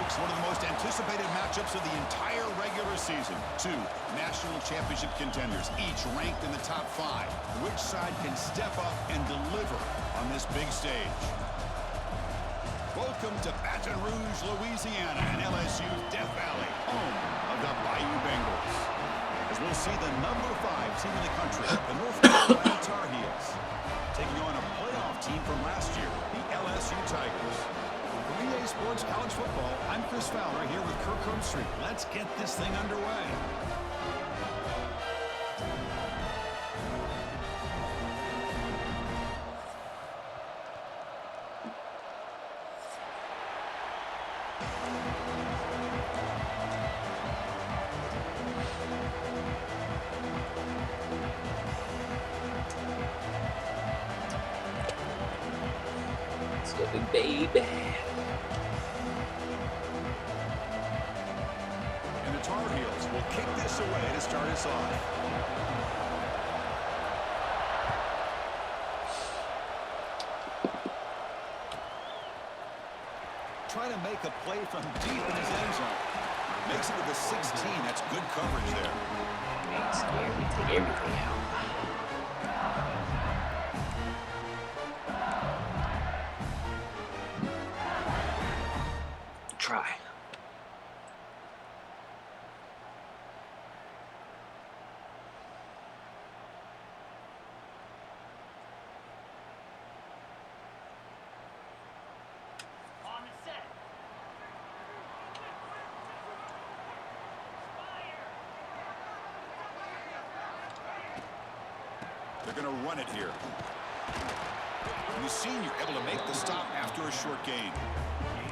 folks, one of the most anticipated matchups of the entire regular season. Two national championship contenders, each ranked in the top 5. Which side can step up and deliver on this big stage? Welcome to Baton Rouge, Louisiana, and LSU's Death Valley, home of the Bayou Bengals. As we'll see the number 5 team in the country, the North Carolina Tar Heels, taking on a playoff team from last year, the LSU Tigers. For EA Sports College Football, I'm Chris Fowler here with Kirk Herbstreit. Let's get this thing underway. Baby. And the Tar Heels will kick this away to start us off. Trying to make a play from deep in his end zone. Makes it to the 16. That's good coverage there. Makes everything out. Try. On the set. They're going to run it here. And the senior able to make the stop after a short gain.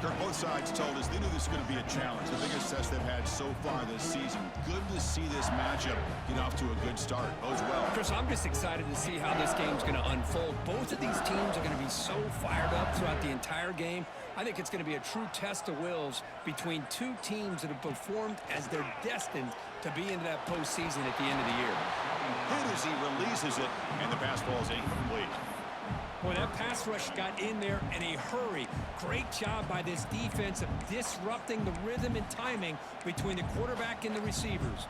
Kirk, both sides told us they knew this was going to be a challenge. The biggest test they've had so far this season. Good to see this matchup get off to a good start. Bodes well. Chris, I'm just excited to see how this game's going to unfold. Both of these teams are going to be so fired up throughout the entire game. I think it's going to be a true test of wills between two teams that have performed as they're destined to be into that postseason at the end of the year. Hit as he releases it, and the pass ball is incomplete. Boy, that pass rush got in there in a hurry. Great job by this defense of disrupting the rhythm and timing between the quarterback and the receivers.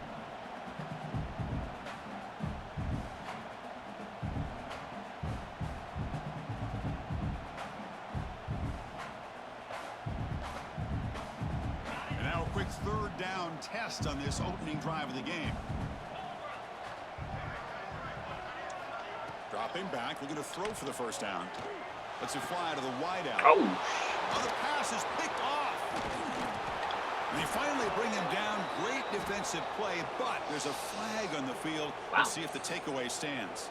And now a quick third down test on this opening drive of the game. Dropping back, looking to throw for the first down. Lets it fly to the wideout. Oh. The pass is picked off. And they finally bring him down. Great defensive play, but there's a flag on the field. Wow. Let's see if the takeaway stands.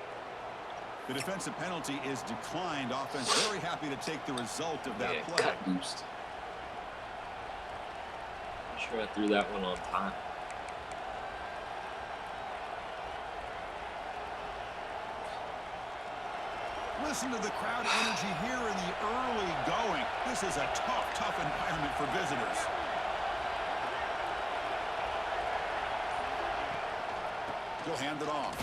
The defensive penalty is declined. Offense very happy to take the result of that play. Cut boost. I'm sure I threw that one on time. Listen to the crowd energy here in the early going. This is a tough environment for visitors. He'll hand it off.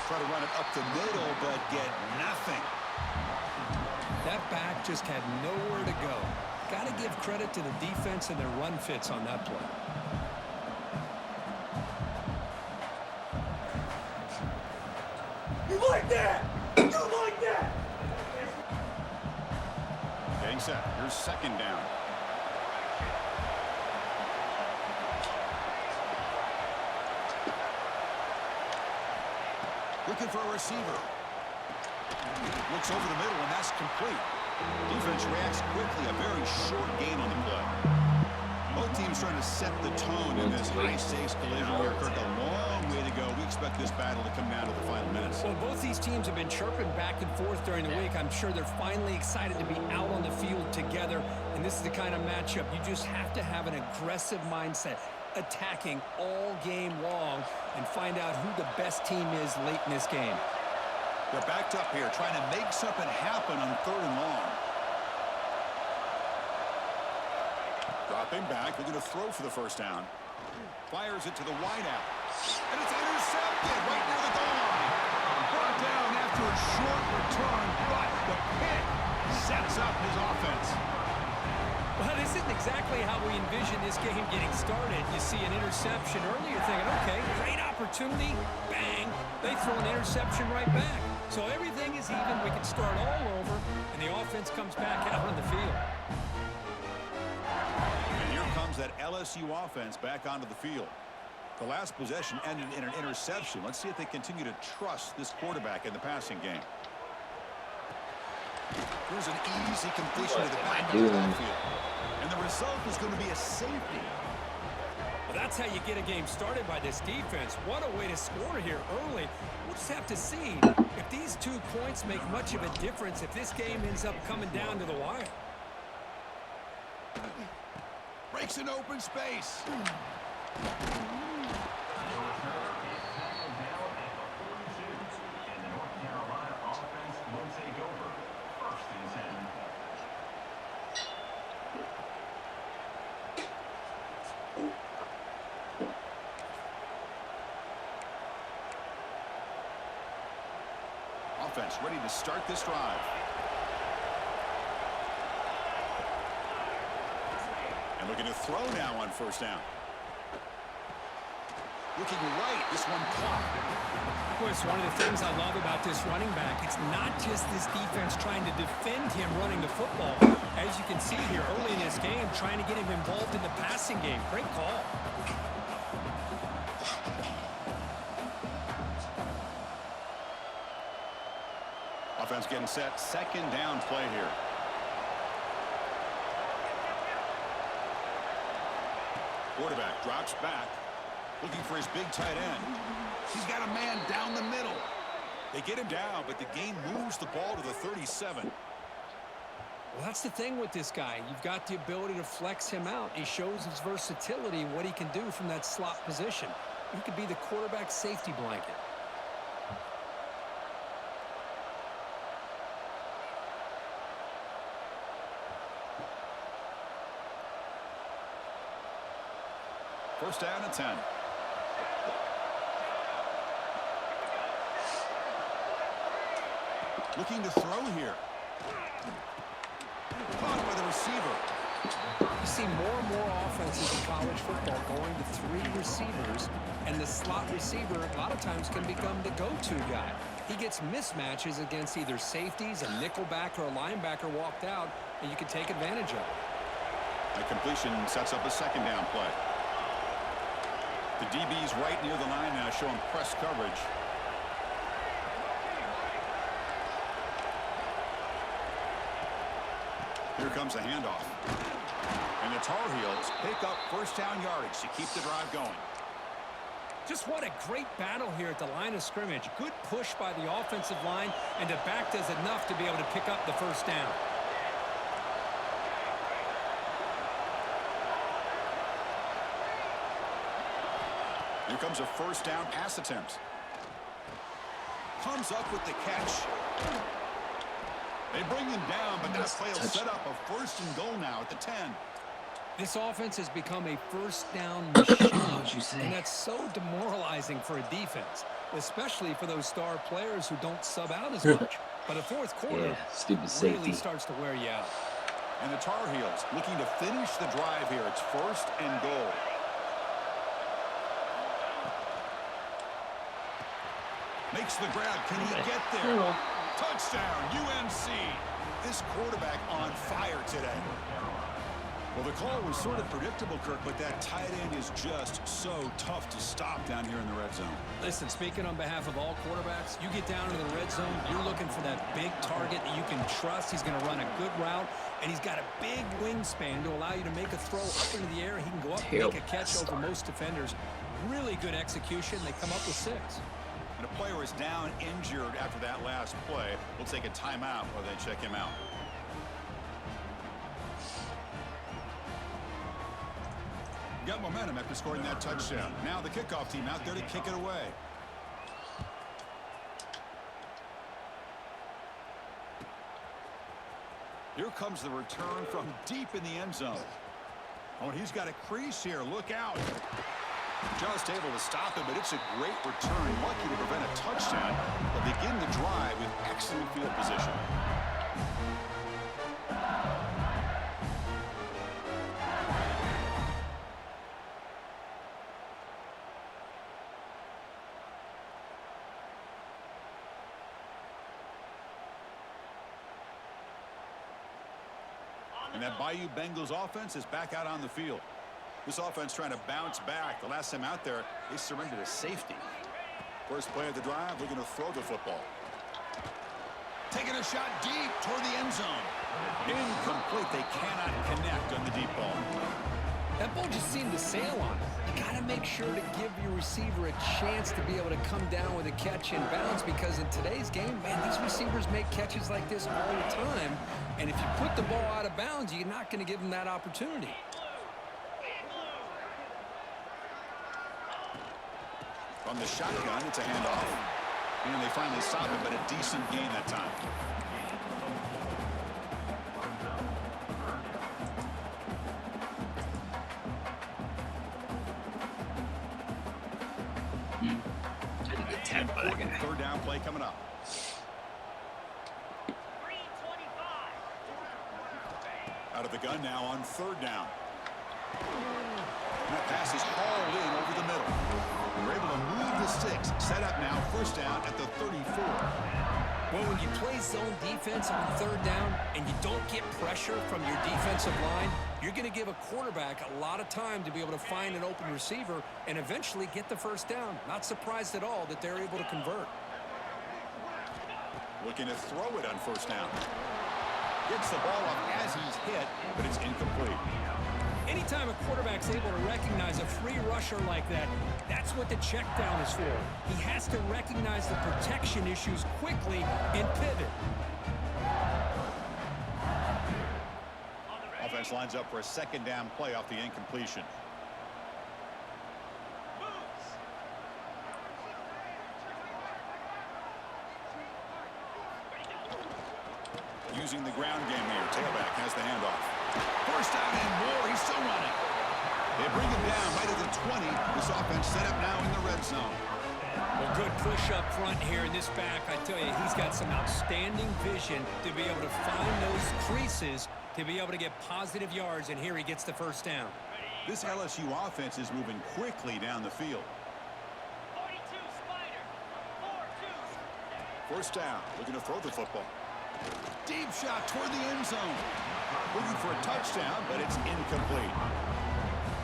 Try to run it up the middle, but get nothing. That back just had nowhere to go. Got to give credit to the defense and their run fits on that play. You like that? You like that? Getting set. Here's second down. Looking for a receiver. Looks over the middle, and that's complete. Defense reacts quickly. A very short gain on the play. Both teams trying to set the tone in this high-stakes collision here. Kirk, a long way to go. We expect this battle to come down to the final minutes. Well, both these teams have been chirping back and forth during the week. I'm sure they're finally excited to be out on the field together. And this is the kind of matchup you just have to have an aggressive mindset, attacking all game long, and find out who the best team is late in this game. They're backed up here, trying to make something happen on third and long. Dropping back, looking to throw for the first down. Fires it to the wideout. And it's intercepted right near the goal line. Brought down after a short return, but the pick sets up his offense. Well, this isn't exactly how we envisioned envision this game getting started. You see an interception early, you're thinking, okay, great opportunity, bang, they throw an interception right back. So everything is even, we can start all over, and the offense comes back out on the field. And here comes that LSU offense back onto the field. The last possession ended in an interception. Let's see if they continue to trust this quarterback in the passing game. Here's an easy completion to the back of the backfield. And the result is going to be a safety. Well, that's how you get a game started by this defense. What a way to score here early. We'll just have to see if these 2 points make much of a difference if this game ends up coming down to the wire. Breaks an open space. Offense ready to start this drive. And looking to throw now on first down. Looking right, this one caught. Of course, one of the things I love about this running back, it's not just this defense trying to defend him running the football. As you can see here early in this game, trying to get him involved in the passing game. Great call. Offense getting set. Second down play here. Quarterback drops back. Looking for his big tight end. He's got a man down the middle. They get him down, but the game moves the ball to the 37. Well, that's the thing with this guy. You've got the ability to flex him out. He shows his versatility, what he can do from that slot position. He could be the quarterback safety blanket. First down and 10. Looking to throw here. Caught by the receiver. You see more and more offenses in college football going to 3 receivers, and the slot receiver a lot of times can become the go-to guy. He gets mismatches against either safeties, a nickelback, or a linebacker walked out, and you can take advantage of it. A completion sets up a second down play. The DB's right near the line now, showing press coverage. Here comes a handoff. And the Tar Heels pick up first down yardage to keep the drive going. Just what a great battle here at the line of scrimmage. Good push by the offensive line, and the back does enough to be able to pick up the first down. Here comes a first down pass attempt. Comes up with the catch. They bring him down, but that play will set up a first and goal now at the 10. This offense has become a first down machine, and that's so demoralizing for a defense, especially for those star players who don't sub out as much. But the fourth quarter really starts to wear you out. And the Tar Heels looking to finish the drive here. It's first and goal. Makes the grab. Can he get there? Touchdown, UNC. This quarterback on fire today. Well, the call was sort of predictable, Kirk, but that tight end is just so tough to stop down here in the red zone. Listen, speaking on behalf of all quarterbacks, you get down into the red zone, you're looking for that big target that you can trust. He's going to run a good route, and he's got a big wingspan to allow you to make a throw up into the air. He can go up and make a catch over most defenders. Really good execution. They come up with 6. And a player is down injured after that last play. We'll take a timeout while they check him out. Got momentum after scoring that touchdown. Now the kickoff team out there to kick it away. Here comes the return from deep in the end zone. Oh, and he's got a crease here. Look out. Just able to stop him, but it's a great return. Lucky to prevent a touchdown. They'll begin the drive with excellent field position. And that Bayou Bengals offense is back out on the field. This offense trying to bounce back. The last time out there, they surrendered a safety. First play of the drive, looking to throw the football. Taking a shot deep toward the end zone. Incomplete. They cannot connect on the deep ball. That ball just seemed to sail on it. You got to make sure to give your receiver a chance to be able to come down with a catch in bounds, because in today's game, man, these receivers make catches like this all the time. And if you put the ball out of bounds, you're not going to give them that opportunity. From the shotgun, it's a handoff. And they finally stop it, but a decent gain that time. Important third down play coming up. 325. Out of the gun now on third down. And that pass is hauled in over the middle. We're able to move the sticks. Set up now, first down at the 34. Well, when you play zone defense on third down and you don't get pressure from your defensive line, you're going to give a quarterback a lot of time to be able to find an open receiver and eventually get the first down. Not surprised at all that they're able to convert. Looking to throw it on first down. Gets the ball up as he's hit, but it's incomplete. Anytime a quarterback's able to recognize a free rusher like that, that's what the check down is for. He has to recognize the protection issues quickly and pivot. Offense lines up for a second down play off the incompletion. Using the ground game here. Tailback has the handoff. First down and more. He's still running. They bring him down right at the 20. This offense set up now in the red zone. Well, good push up front here in this back. I tell you, he's got some outstanding vision to be able to find those creases to be able to get positive yards, and here he gets the first down. This LSU offense is moving quickly down the field. 42 Spider. 4-2. First down, looking to throw the football. Deep shot toward the end zone. Looking for a touchdown, but it's incomplete.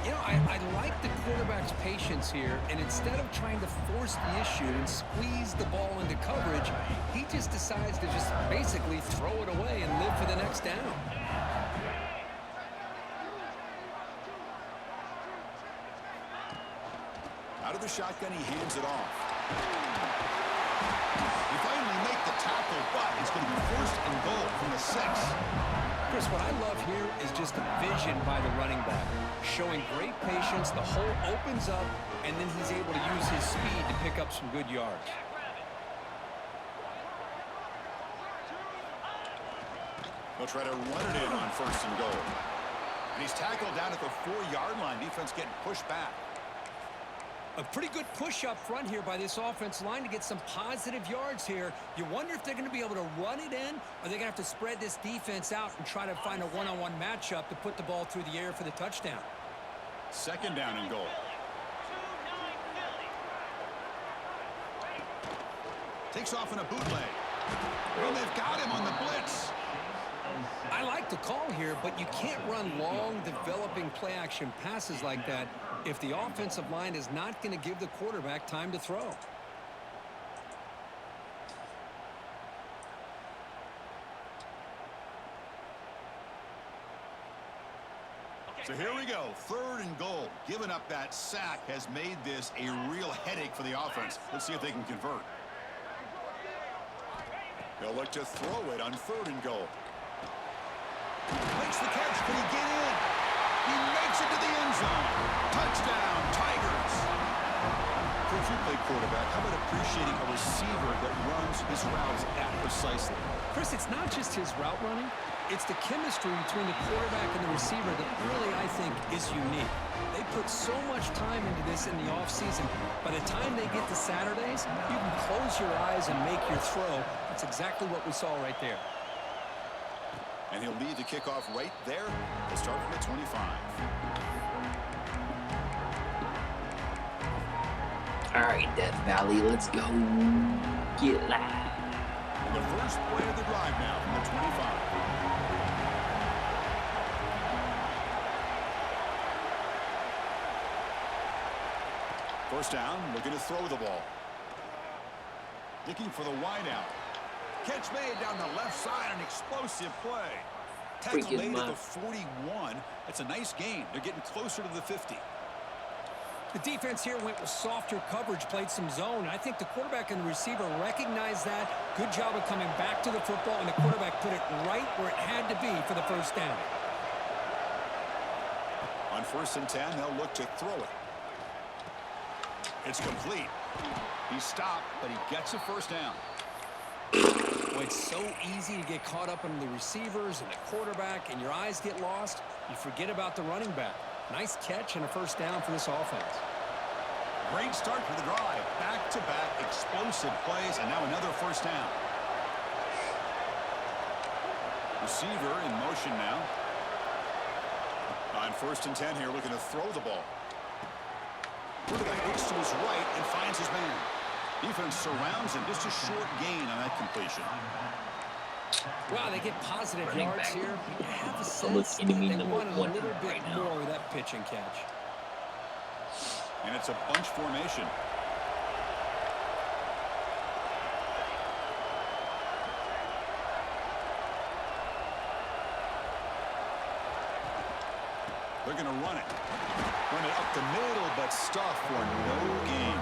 You know, I like the quarterback's patience here, and instead of trying to force the issue and squeeze the ball into coverage, he just decides to just basically throw it away and live for the next down. Out of the shotgun, he hands it off. He finally make the tackle, but it's going to be first and goal from the 6. Chris, what I love here is just the vision by the running back. Showing great patience, the hole opens up, and then he's able to use his speed to pick up some good yards. They'll try to run it in on first and goal. And he's tackled down at the 4-yard line. Defense getting pushed back. A pretty good push up front here by this offense line to get some positive yards here. You wonder if they're going to be able to run it in, or they're going to have to spread this defense out and try to find a one-on-one matchup to put the ball through the air for the touchdown. Second down and goal. 2-9 Philly. Takes off in a bootleg. And they've got him on the blitz. I like the call here, but you can't run long, developing play-action passes like that if the offensive line is not going to give the quarterback time to throw. So here we go, third and goal. Giving up that sack has made this a real headache for the offense. Let's see if they can convert. They'll look to throw it on third and goal. Makes the catch. Can he get in? He makes it to the end zone. Touchdown, Tigers. If you play quarterback, how about appreciating a receiver that runs his routes that precisely? Chris, it's not just his route running. It's the chemistry between the quarterback and the receiver that really, I think, is unique. They put so much time into this in the offseason. By the time they get to Saturdays, you can close your eyes and make your throw. That's exactly what we saw right there. And he'll lead the kickoff right there. They'll start from the 25. All right, Death Valley, let's go. Get live. And the first play of the drive now from the 25. First down, looking to throw the ball. Looking for the wideout. Catch made down the left side, an explosive play. Tackle Freaking made at man. the 41. That's a nice gain. They're getting closer to the 50. The defense here went with softer coverage, played some zone. I think the quarterback and the receiver recognized that. Good job of coming back to the football, and the quarterback put it right where it had to be for the first down. On 1st and 10, they'll look to throw it. It's complete. He stopped, but he gets a first down. Well, it's so easy to get caught up in the receivers and the quarterback, and your eyes get lost. You forget about the running back. Nice catch and a first down for this offense. Great start for the drive. Back-to-back explosive plays, and now another first down. Receiver in motion now. On 1st and 10 here, looking to throw the ball. Quarterback looks to his right and finds his man. Defense surrounds him. Just a short gain on that completion. Wow, they get positive Running yards back. here. You have a Almost sense enemy they number wanted a one little bit right now. more of that pitch and catch. And it's a bunch formation. They're going to run it. Run it up the middle, but stuff for no gain.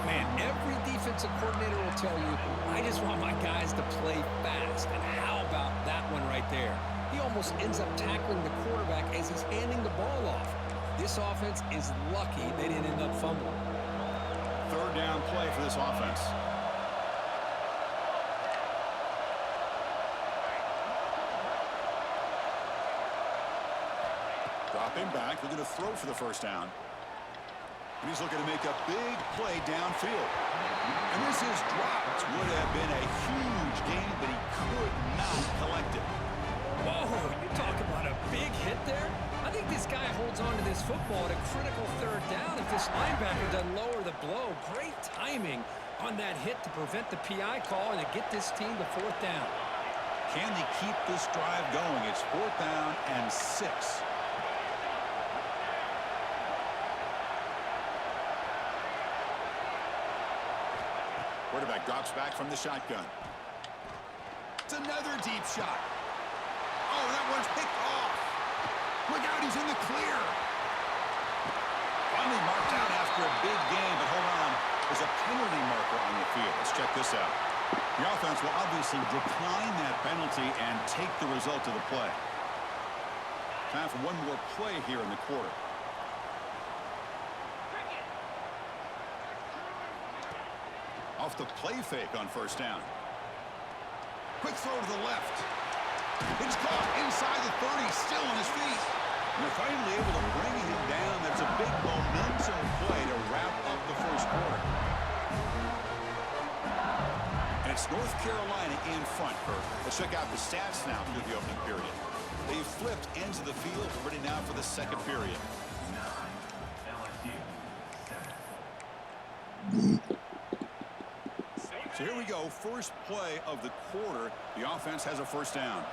Man, every defensive coordinator will tell you, I just want my guys to play fast. And how about that one right there? He almost ends up tackling the quarterback as he's handing the ball off. This offense is lucky they didn't end up fumbling. 3rd down play for this offense. Dropping back, looking to throw for the first down. And he's looking to make a big play downfield. And this is dropped. Would have been a huge gain, but he could not collect it. Whoa, you talk about a big hit there? I think this guy holds on to this football at a critical 3rd down if this linebacker doesn't lower the blow. Great timing on that hit to prevent the PI call and to get this team to 4th down. Can they keep this drive going? It's 4th down and 6. Quarterback drops back from the shotgun. It's another deep shot. Oh, that one's picked off. Look out, he's in the clear. Finally marked out after a big game, but hold on. There's a penalty marker on the field. Let's check this out. The offense will obviously decline that penalty and take the result of the play. Time for one more play here in the quarter. Off the play fake on 1st down. Quick throw to the left. It's caught inside the 30, still on his feet. And they're finally able to bring him down. That's a big momentum play to wrap up the 1st quarter. And it's North Carolina in front, Kirk. Let's check out the stats now through the opening period. They've flipped ends of the field, ready now for the 2nd period. So here we go, first play of the quarter. The offense has a first down.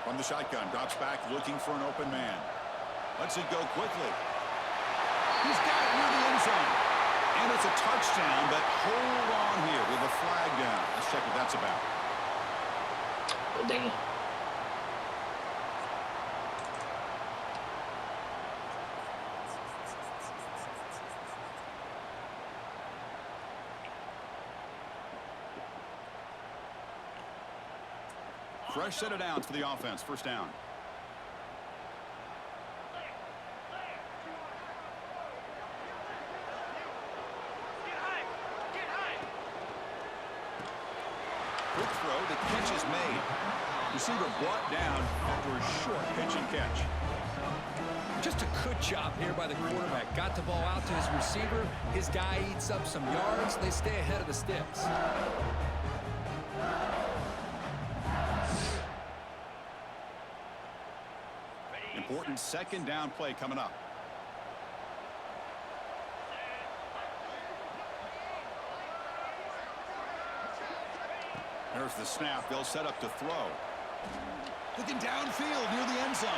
From the shotgun, drops back, looking for an open man. Lets it go quickly. He's got it near the end zone. And it's a touchdown, but hold on here with the flag down. Let's check what that's about. Oh, dang it. Fresh set of downs for the offense. First down. Quick throw. The catch is made. Receiver brought down after a short pitch and catch. Just a good job here by the quarterback. Got the ball out to his receiver. His guy eats up some yards. They stay ahead of the sticks. Important 2nd down play coming up. There's the snap. They'll set up to throw. Looking downfield near the end zone.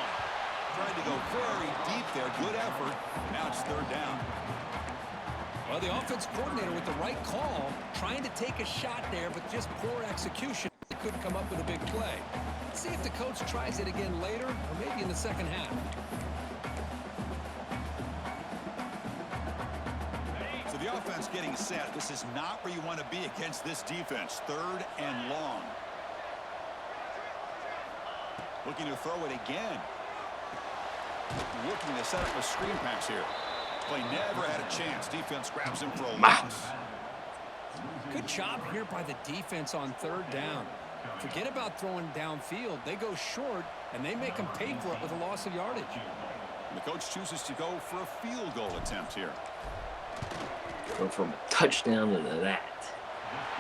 Tried to go very deep there. Good effort. Now it's third down. Well, the offense coordinator with the right call, trying to take a shot there, but just poor execution. They couldn't come up with a big play. Let's see if the coach tries it again later, or maybe in the second half. So the offense getting set. This is not where you want to be against this defense. Third and long. Looking to throw it again. Looking to set up a screen pass here. Play never had a chance. Defense grabs him for a loss. Good job here by the defense on third down. Forget about throwing downfield. They go short, and they make them pay for it with a loss of yardage. The coach chooses to go for a field goal attempt here. Go from a touchdown to that.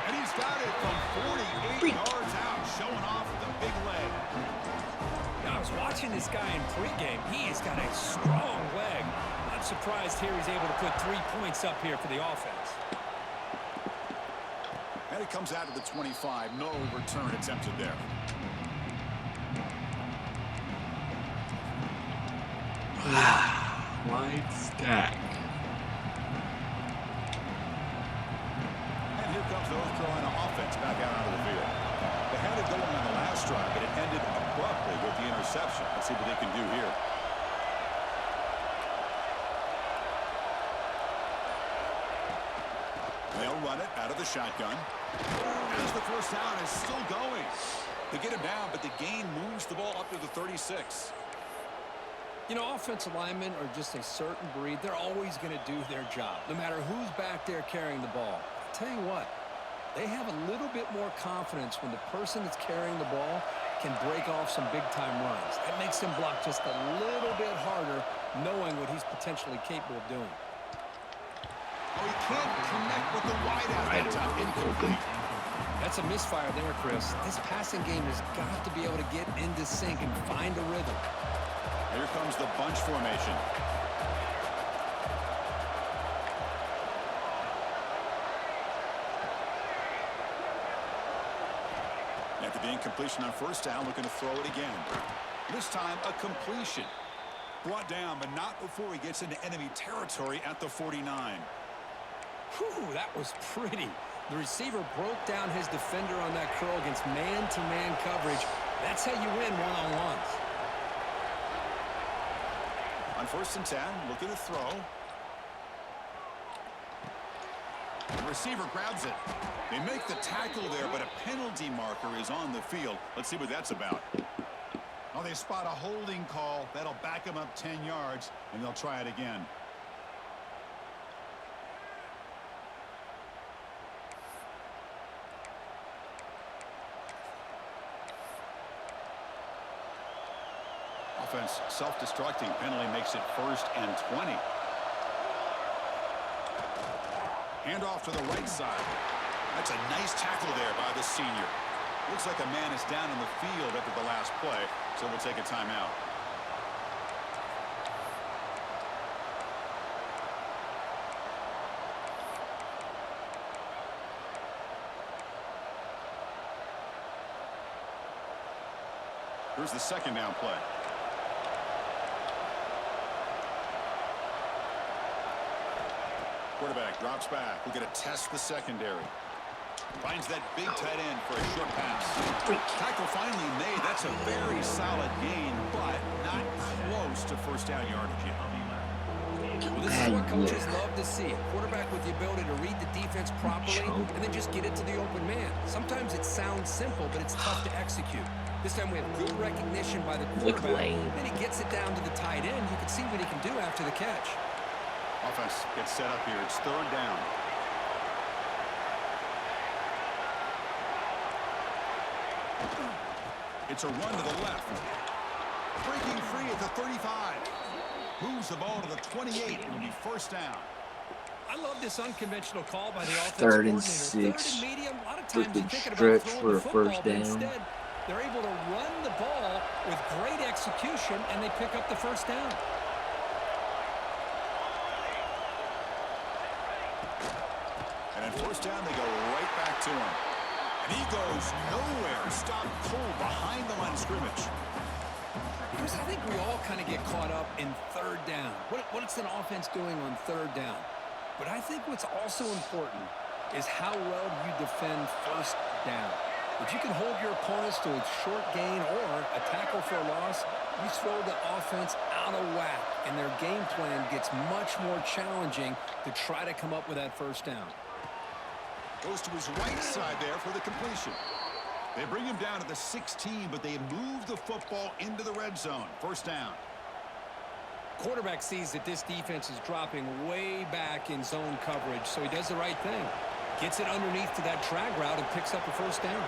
And he's got it from 48 yards out, showing off with a big leg. I was watching this guy in pregame. He has got a strong leg. Not surprised here he's able to put 3 points up here for the offense. And it comes out to the 25. No return attempted there. White stack. And here comes the North Carolina offense back out onto the field. They had it going on the last drive, but it ended abruptly with the interception. Let's see what they can do here. They'll run it out of the shotgun. As the first down is still going. They get him down, but the gain moves the ball up to the 36. You know, offensive linemen are just a certain breed. They're always going to do their job, no matter who's back there carrying the ball. I'll tell you what, they have a little bit more confidence when the person that's carrying the ball can break off some big-time runs. That makes him block just a little bit harder, knowing what he's potentially capable of doing. Oh, he can't connect with the wideout that time. Incomplete. That's a misfire there, Chris. This passing game has got to be able to get into sync and find a rhythm. Here comes the bunch formation. After the incompletion on first down, looking to throw it again. This time, a completion. Brought down, but not before he gets into enemy territory at the 49. Whew, that was pretty. The receiver broke down his defender on that curl against man-to-man coverage. That's how you win one-on-ones. On first and 10, looking to throw. The receiver grabs it. They make the tackle there, but a penalty marker is on the field. Let's see what that's about. Oh, they spot a holding call. That'll back them up 10 yards, and they'll try it again. Offense self-destructing. Penalty makes it first and 20. Handoff to the right side. That's a nice tackle there by the senior. Looks like a man is down in the field after the last play, so we'll take a timeout. Here's the second down play. Quarterback drops back. We're going to test the secondary. Finds that big tight end for a short pass. Tackle finally made. That's a very solid gain, but not close to first down yardage yet. Well, this is what coaches love to see. A quarterback with the ability to read the defense properly and then just get it to the open man. Sometimes it sounds simple, but it's tough to execute. This time we have good recognition by the quarterback. Then he gets it down to the tight end. You can see what he can do after the catch. Offense gets set up here. It's third down. It's a run to the left. Breaking free at the 35. Moves the ball to the 28. It'll be first down. I love this unconventional call by the offensive Third and coordinator. 6. Third and medium. A lot of times you're thinking Stretch about throwing for the a football, first but down. instead they're able to run the ball with great execution, and they pick up the first down. And at first down, they go right back to him. And he goes nowhere. Stopped cold behind the line of scrimmage. Because I think we all kind of get caught up in third down. What's an offense doing on third down? But I think what's also important is how well you defend first down. If you can hold your opponents to a short gain or a tackle for a loss, you throw the offense out of whack, and their game plan gets much more challenging to try to come up with that first down. Goes to his right side there for the completion. They bring him down to the 16, but they move the football into the red zone. First down. Quarterback sees that this defense is dropping way back in zone coverage, so he does the right thing. Gets it underneath to that drag route and picks up a first down.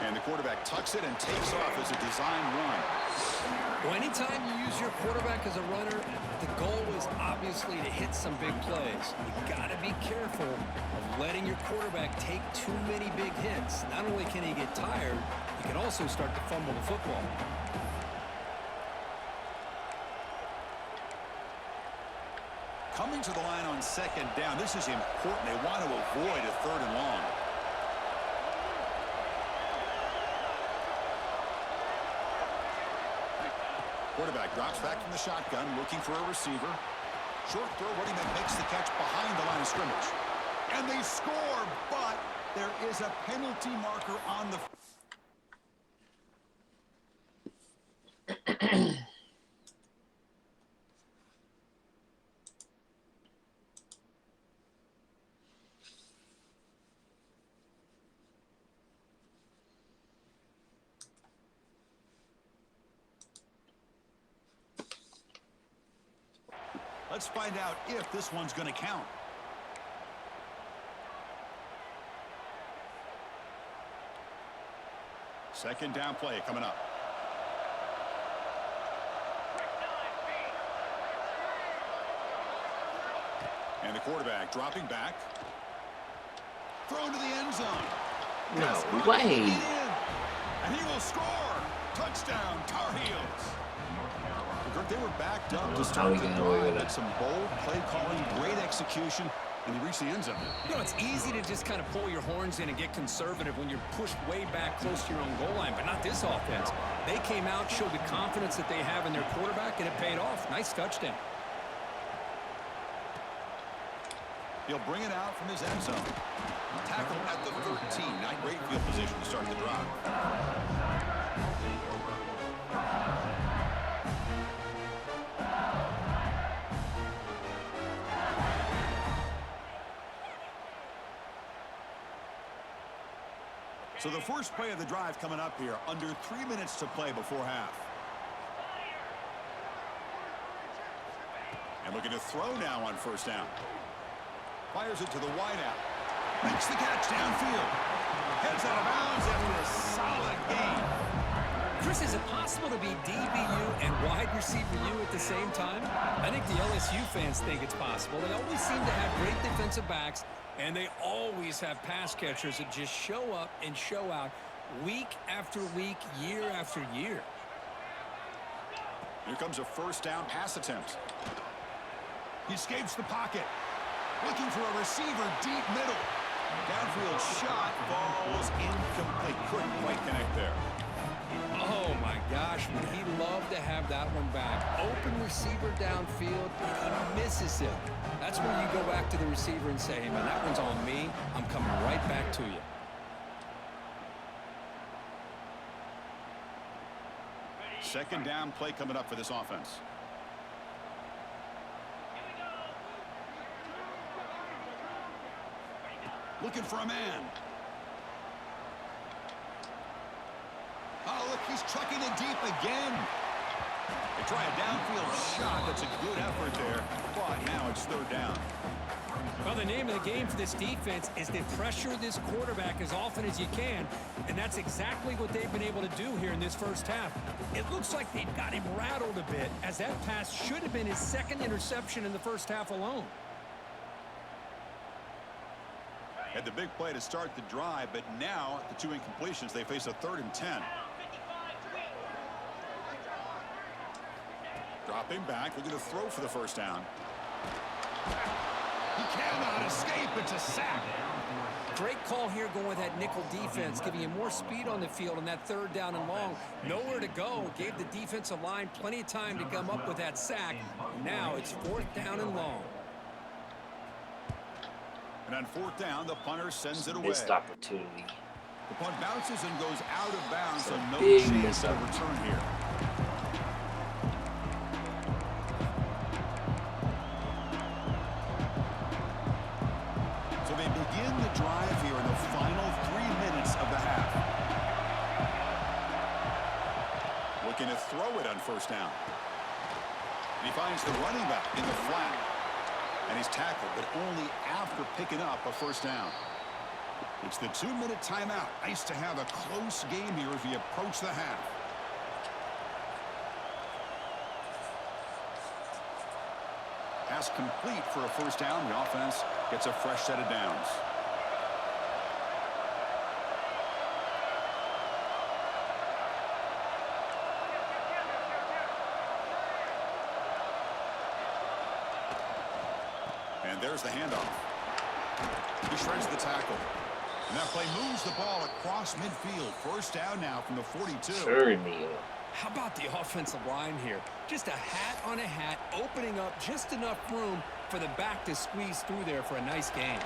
And the quarterback tucks it and takes off as a design run. Well, anytime you use your quarterback as a runner, the goal is obviously to hit some big plays. You got to be careful of letting your quarterback take too many big hits. Not only can he get tired, he can also start to fumble the football. Coming to the line on second down. This is important. They want to avoid a third and long. Quarterback drops back from the shotgun, looking for a receiver. Short throw, running that makes the catch behind the line of scrimmage. And they score, but there is a penalty marker on the... Let's find out if this one's going to count. Second down play coming up. And the quarterback dropping back. Thrown to the end zone. No way. And he will score. Touchdown, Tar Heels. They were backed up to start the drive. Had some bold play calling, great execution, and they reached the end zone. You know, it's easy to just kind of pull your horns in and get conservative when you're pushed way back close to your own goal line, but not this offense. They came out, showed the confidence that they have in their quarterback, and it paid off. Nice touchdown. He'll bring it out from his end zone. Tackle at the 13. Not great field position to start the drive. So the first play of the drive coming up here. Under 3 minutes to play before half. And looking to throw now on first down. Fires it to the wideout. Makes the catch downfield. Heads out of bounds after a solid gain. Chris, is it possible to be DBU and wide receiver U at the same time? I think the LSU fans think it's possible. They always seem to have great defensive backs, and they always have pass catchers that just show up and show out week after week, year after year. Here comes a first down pass attempt. He escapes the pocket. Looking for a receiver deep middle. Downfield shot falls incomplete. Couldn't quite connect there. Oh, my gosh, would he love to have that one back. Open receiver downfield, and he misses it. That's where you go back to the receiver and say, hey, man, that one's on me. I'm coming right back to you. Second down play coming up for this offense. Looking for a man. Oh, look, he's chucking it deep again. They try a downfield shot. That's a good effort there. But now it's third down. Well, the name of the game for this defense is to pressure this quarterback as often as you can, and that's exactly what they've been able to do here in this first half. It looks like they've got him rattled a bit, as that pass should have been his second interception in the first half alone. Had the big play to start the drive, but now the two incompletions, they face a 3rd and 10. Dropping back, looking to throw for the first down. He cannot escape. It's a sack. Great call here going with that nickel defense, giving you more speed on the field on that third down and long. Nowhere to go. Gave the defensive line plenty of time to come up with that sack. Now it's 4th down and long. And on 4th down, the punter sends it away. Missed opportunity. The punt bounces and goes out of bounds, so no Big chance miss of opportunity. return here. So they begin the drive here in the final 3 minutes of the half. Looking to throw it on 1st down. And he finds the running back in the flat. And he's tackled, but only after picking up a 1st down. It's the 2-minute timeout. Nice to have a close game here as we approach the half. Pass complete for a 1st down. The offense gets a fresh set of downs. And there's the handoff. He shreds the tackle. And that play moves the ball across midfield. 1st down now from the 42. Turn me up. How about the offensive line here? Just a hat on a hat, opening up just enough room for the back to squeeze through there for a nice gain.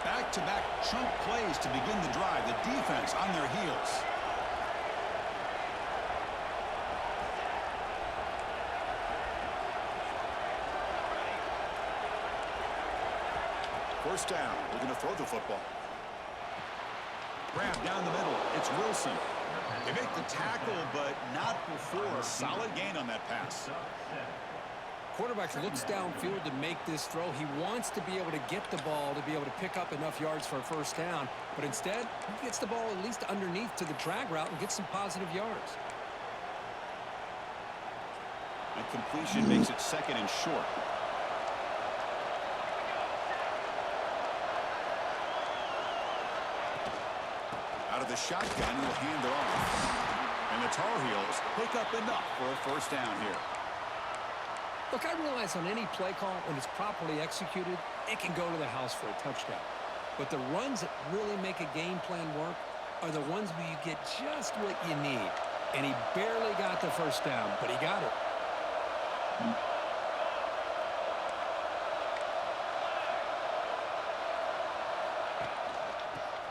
Back-to-back chunk plays to begin the drive. The defense on their heels. First down. We're going to throw the football. Grab down the middle. It's Wilson. They make the tackle, but not before a solid gain on that pass. Quarterback looks downfield to make this throw. He wants to be able to get the ball to be able to pick up enough yards for a 1st down. But instead, he gets the ball at least underneath to the drag route and gets some positive yards. And completion makes it 2nd and short. Out of the shotgun, he'll hand it off. And the Tar Heels pick up enough for a 1st down here. Look, I realize on any play call, when it's properly executed, it can go to the house for a touchdown. But the runs that really make a game plan work are the ones where you get just what you need. And he barely got the 1st down, but he got it.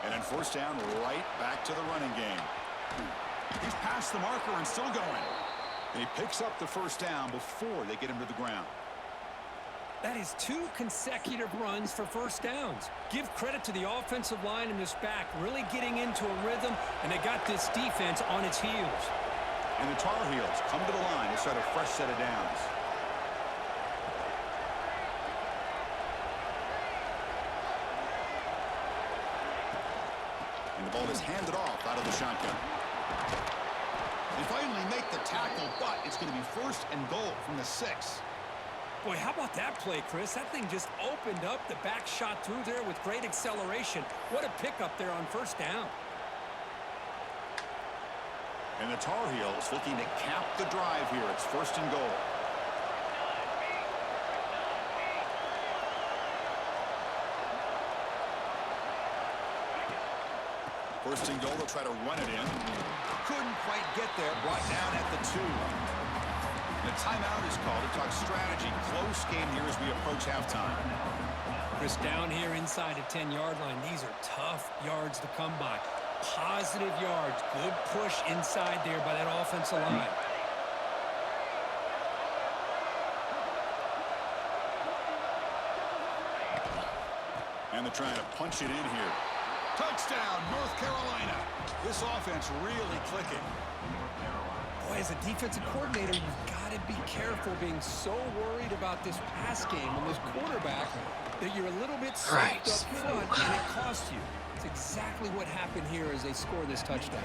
And on 1st down, right back to the running game. He's past the marker and still going. And he picks up the 1st down before they get him to the ground. That is 2 consecutive runs for 1st downs. Give credit to the offensive line in this back, really getting into a rhythm, and they got this defense on its heels. And the Tar Heels come to the line to start a fresh set of downs. And the ball is handed off out of the shotgun. They finally make the tackle, but it's going to be 1st and goal from the 6. Boy, how about that play, Chris? That thing just opened up. The back shot through there with great acceleration. What a pickup there on 1st down. And the Tar Heels looking to cap the drive here. It's 1st and goal. First and goal, they'll try to run it in. Couldn't quite get there. Brought down at the 2. The timeout is called to talk strategy. Close game here as we approach halftime. Chris, down here inside the 10-yard line, these are tough yards to come by. Positive yards. Good push inside there by that offensive line. And they're trying to punch it in here. Touchdown, North Carolina. This offense really clicking. Boy, as a defensive coordinator, you've got to be careful being so worried about this pass game and this quarterback that you're a little bit soaked up front and it costs you. It's exactly what happened here as they score this touchdown.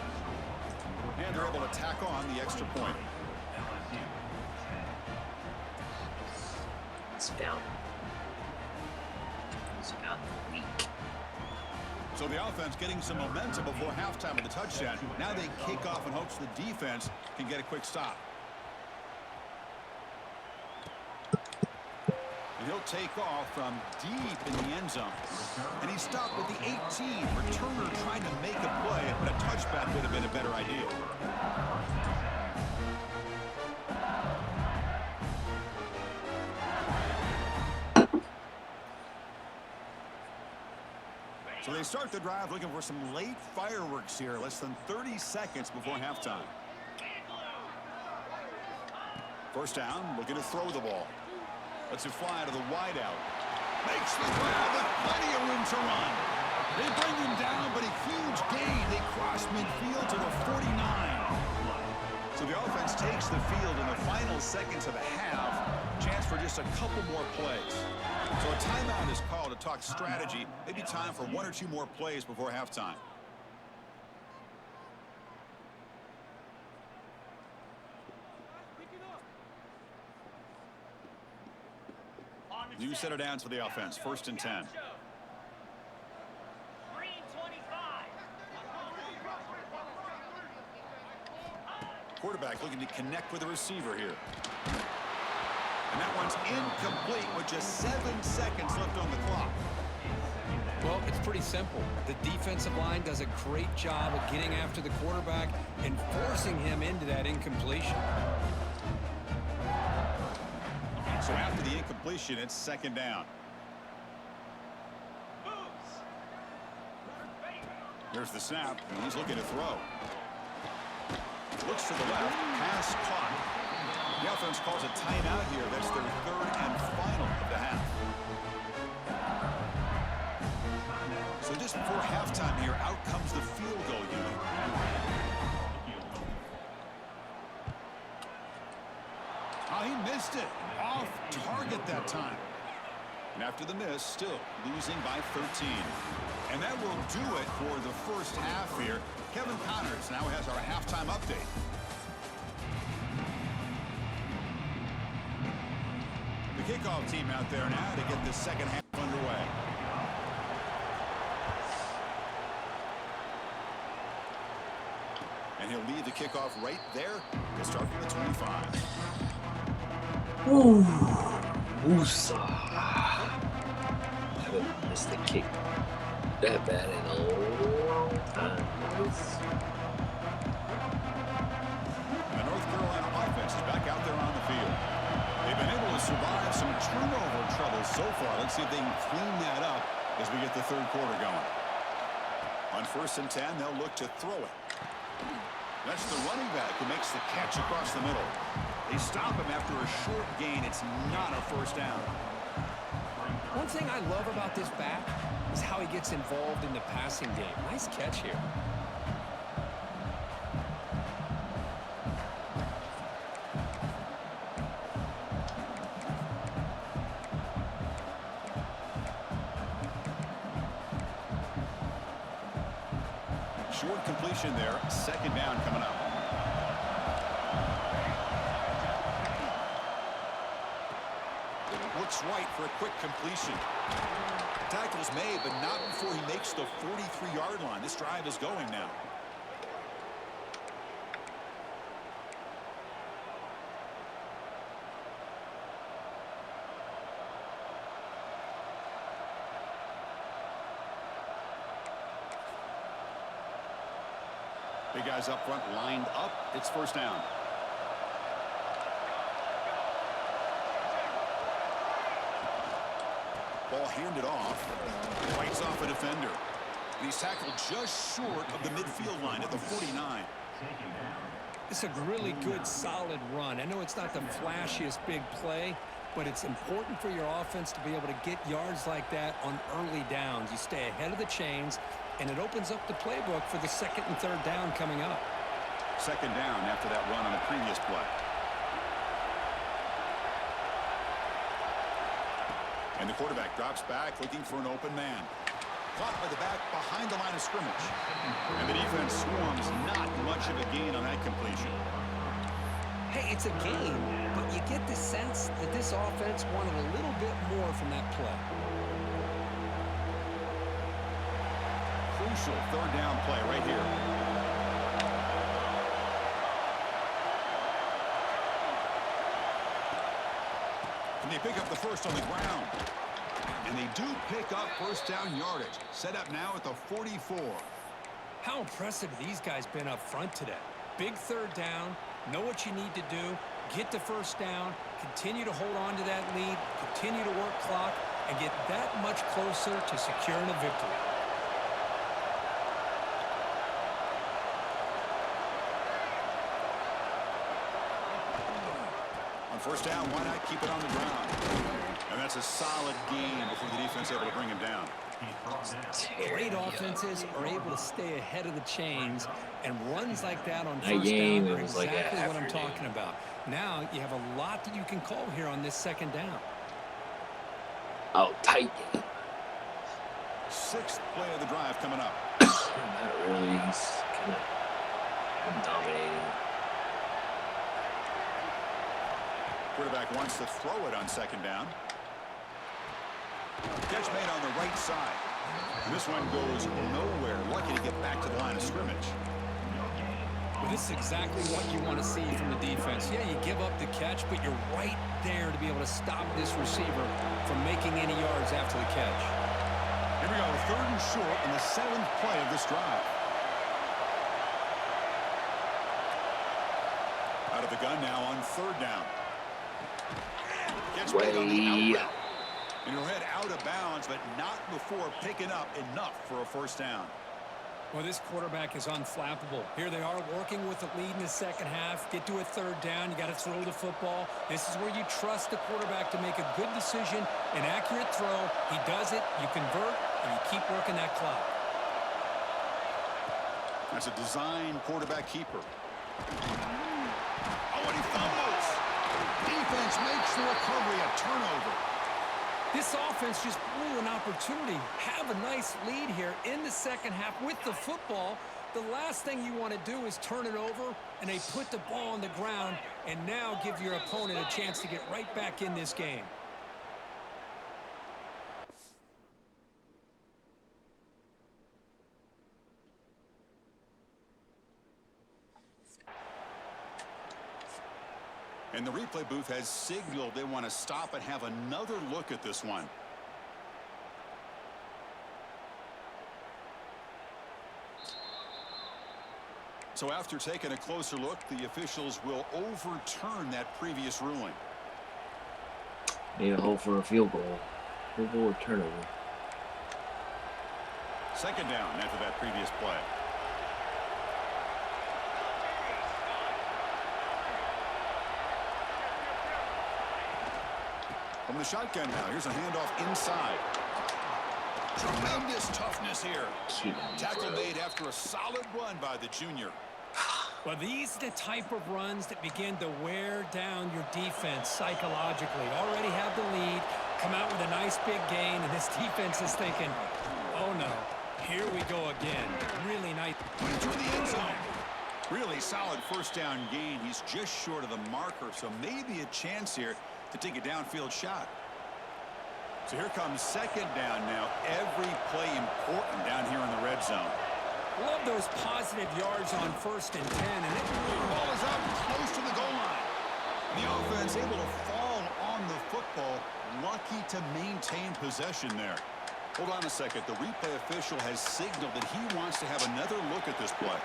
And they're able to tack on the extra point. It's found the weak. So the offense getting some momentum before halftime of the touchdown. Now they kick off in hopes the defense can get a quick stop. And he'll take off from deep in the end zone. And he stopped at the 18. Returner trying to make a play, but a touchback would have been a better idea. So they start the drive looking for some late fireworks here. Less than 30 seconds before halftime. First down, looking to throw the ball. Lets it fly to the wideout. Makes the grab with plenty of room to run. They bring him down, but a huge gain. They cross midfield to the 49. So the offense takes the field in the final seconds of the half. Chance for just a couple more plays. So a timeout is called to talk strategy. Maybe time for one or two more plays before halftime. New set of downs for the offense. 1st and 10. Green 25. Quarterback looking to connect with the receiver here. And that one's incomplete with just 7 seconds left on the clock. Well, it's pretty simple. The defensive line does a great job of getting after the quarterback and forcing him into that incompletion. So after the incompletion, it's 2nd down. Here's the snap, and he's looking to throw. Looks to the left, pass caught. The offense calls a timeout here. That's their 3rd and final of the half. So just before halftime here, out comes the field goal unit. Oh, he missed it. Off target that time. And after the miss, still losing by 13. And that will do it for the first half here. Kevin Connors now has our halftime update. The kickoff team out there now to get the second half underway. And he'll lead the kickoff right there. He'll start from the 25. Ooh, Musa. Haven't missed a kick that bad in a long time. The North Carolina offense is back out there on the field. They've been able to survive some turnover trouble so far. Let's see if they can clean that up as we get the 3rd quarter going. On 1st and 10, they'll look to throw it. That's the running back who makes the catch across the middle. They stop him after a short gain. It's not a 1st down. One thing I love about this back is how he gets involved in the passing game. Nice catch here. Short completion there. 2nd down coming up. Looks right for a quick completion. Tackle's made, but not before he makes the 43-yard line. This drive is going now. Big guys up front lined up. It's 1st down. Ball handed off. Fights off a defender. And he's tackled just short of the midfield line at the 49. It's a really good, solid run. I know it's not the flashiest big play, but it's important for your offense to be able to get yards like that on early downs. You stay ahead of the chains, and it opens up the playbook for the 2nd and 3rd down coming up. 2nd down after that run on the previous play. And the quarterback drops back looking for an open man. Caught by the back behind the line of scrimmage. And the defense swarms not much of a gain on that completion. Hey, it's a gain, but you get the sense that this offense wanted a little bit more from that play. Crucial 3rd down play right here. And they pick up the first on the ground. And they do pick up first down yardage. Set up now at the 44. How impressive have these guys been up front today? Big third down, know what you need to do, get the first down, continue to hold on to that lead, continue to work clock, and get that much closer to securing a victory. On first down, why not keep it on the ground? And that's a solid gain before the defense able to bring him down. Great offenses are able to stay ahead of the chains, and runs like that on That first game, down it are was like exactly a what I'm afternoon. talking about. Now you have a lot that you can call here on this second down. Oh, tight game. Sixth play of the drive coming up. Not really. He's kind of dominating. Quarterback wants to throw it on second down. Catch made on the right side. This one goes nowhere. Lucky to get back to the line of scrimmage. Well, this is exactly what you want to see from the defense. Yeah, you give up the catch, but you're right there to be able to stop this receiver from making any yards after the catch. Here we go, third and short in the seventh play of this drive. Out of the gun now on third down. Catch made on the out route. And he'll head out of bounds, but not before picking up enough for a first down. Well, this quarterback is unflappable. Here they are working with the lead in the second half. Get to a third down. You got to throw the football. This is where you trust the quarterback to make a good decision, an accurate throw. He does it, you convert, and you keep working that clock. That's a design quarterback keeper. Oh, and he fumbles. Defense makes the recovery a turnover. This offense just blew an opportunity. Have a nice lead here in the second half with the football. The last thing you want to do is turn it over, and they put the ball on the ground and now give your opponent a chance to get right back in this game. And the replay booth has signaled they want to stop and have another look at this one. So after taking a closer look, the officials will overturn that previous ruling. Need a hope for a field goal. Field goal or turnover. Second down after that previous play. From the shotgun now, here's a handoff inside. Tremendous toughness here. Tackle made after a solid run by the junior. Well, these are the type of runs that begin to wear down your defense psychologically. Already have the lead, come out with a nice big gain, and this defense is thinking, oh no, here we go again. Really nice. Into the end zone. Really solid first down gain. He's just short of the marker, so maybe a chance here to take a downfield shot. So here comes second down now. Every play important down here in the red zone. Love those positive yards on 1st and 10. And The ball is up close to the goal line. The offense able to fall on the football. Lucky to maintain possession there. Hold on a second. The replay official has signaled that he wants to have another look at this play.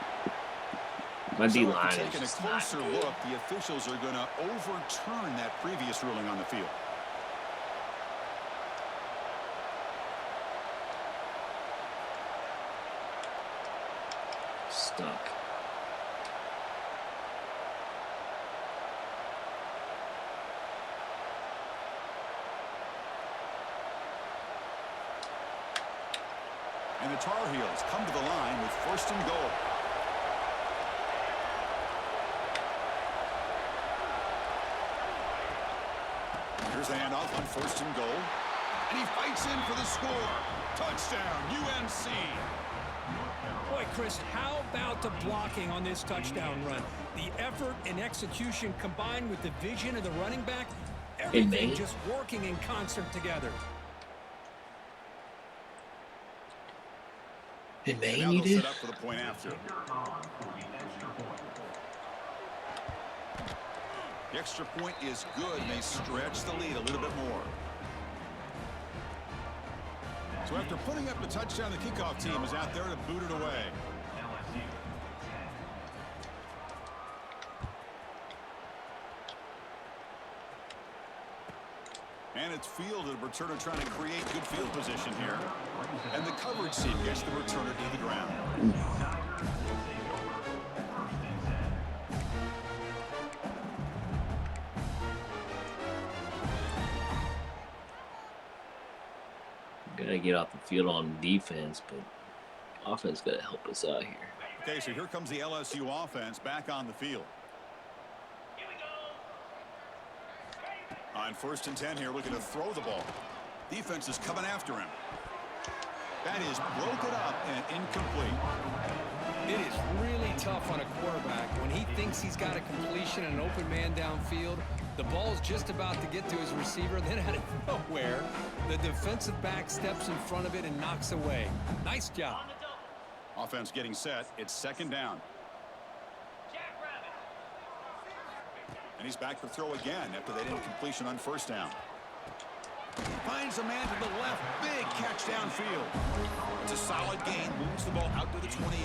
My So D-line after is taking a just not closer good. look, the officials are going to overturn that previous ruling on the field. Stuck. And the Tar Heels come to the line with 1st and goal. Here's the handoff on 1st and goal. And he fights in for the score. Touchdown, UNC. boy, Chris, how about the blocking on this touchdown run? The effort and execution combined with the vision of the running back, everything just working in concert together. In Maine, Now you they'll did? set up for the point after. The extra point is good, and they stretch the lead a little bit more. So after putting up the touchdown, the kickoff team is out there to boot it away. And it's fielded. Returner trying to create good field position here. And the coverage team gets the returner to the ground. Gotta get off the field on defense, but offense gotta help us out here. Okay, so here comes the LSU offense back on the field. On 1st and 10 here, looking to throw the ball. Defense is coming after him. That is broken up and incomplete. It is really tough on a quarterback when he thinks he's got a completion and an open man downfield. The ball's just about to get to his receiver. Then out of nowhere, the defensive back steps in front of it and knocks away. Nice job. Offense getting set. It's 2nd down. And he's back to throw again after that incompletion on 1st down. Finds a man to the left. Big catch downfield. It's a solid gain. Moves the ball out to the 28.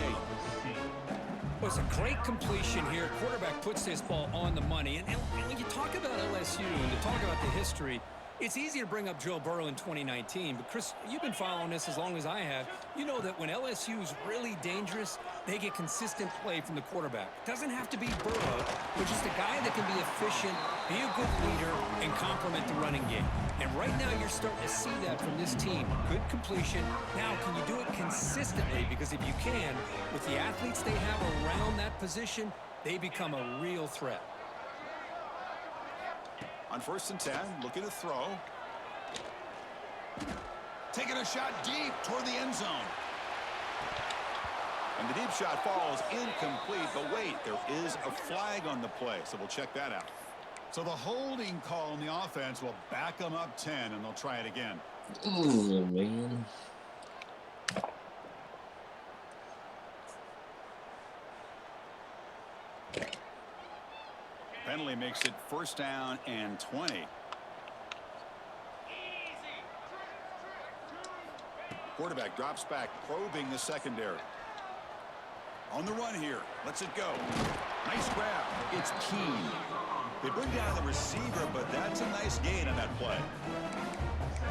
Well, it's a great completion here. Quarterback puts this ball on the money. And when you talk about LSU and you talk about the history, it's easy to bring up Joe Burrow in 2019. But, Chris, you've been following this as long as I have. You know that when LSU is really dangerous, they get consistent play from the quarterback. It doesn't have to be Burrow, but just a guy that can be efficient, be a good leader, and complement the running game. And right now you're starting to see that from this team. Good completion. Now, can you do it consistently? Because if you can, with the athletes they have around that position, they become a real threat. On 1st and 10, looking to throw. Taking a shot deep toward the end zone. And the deep shot falls incomplete, but wait, there is a flag on the play, so we'll check that out. So the holding call on the offense will back them up 10, and they'll try it again. Oh, man. Penalty makes it 1st down and 20. Quarterback drops back, probing the secondary. On the run here. Lets it go. Nice grab. It's Keen. They bring down the receiver, but that's a nice gain on that play.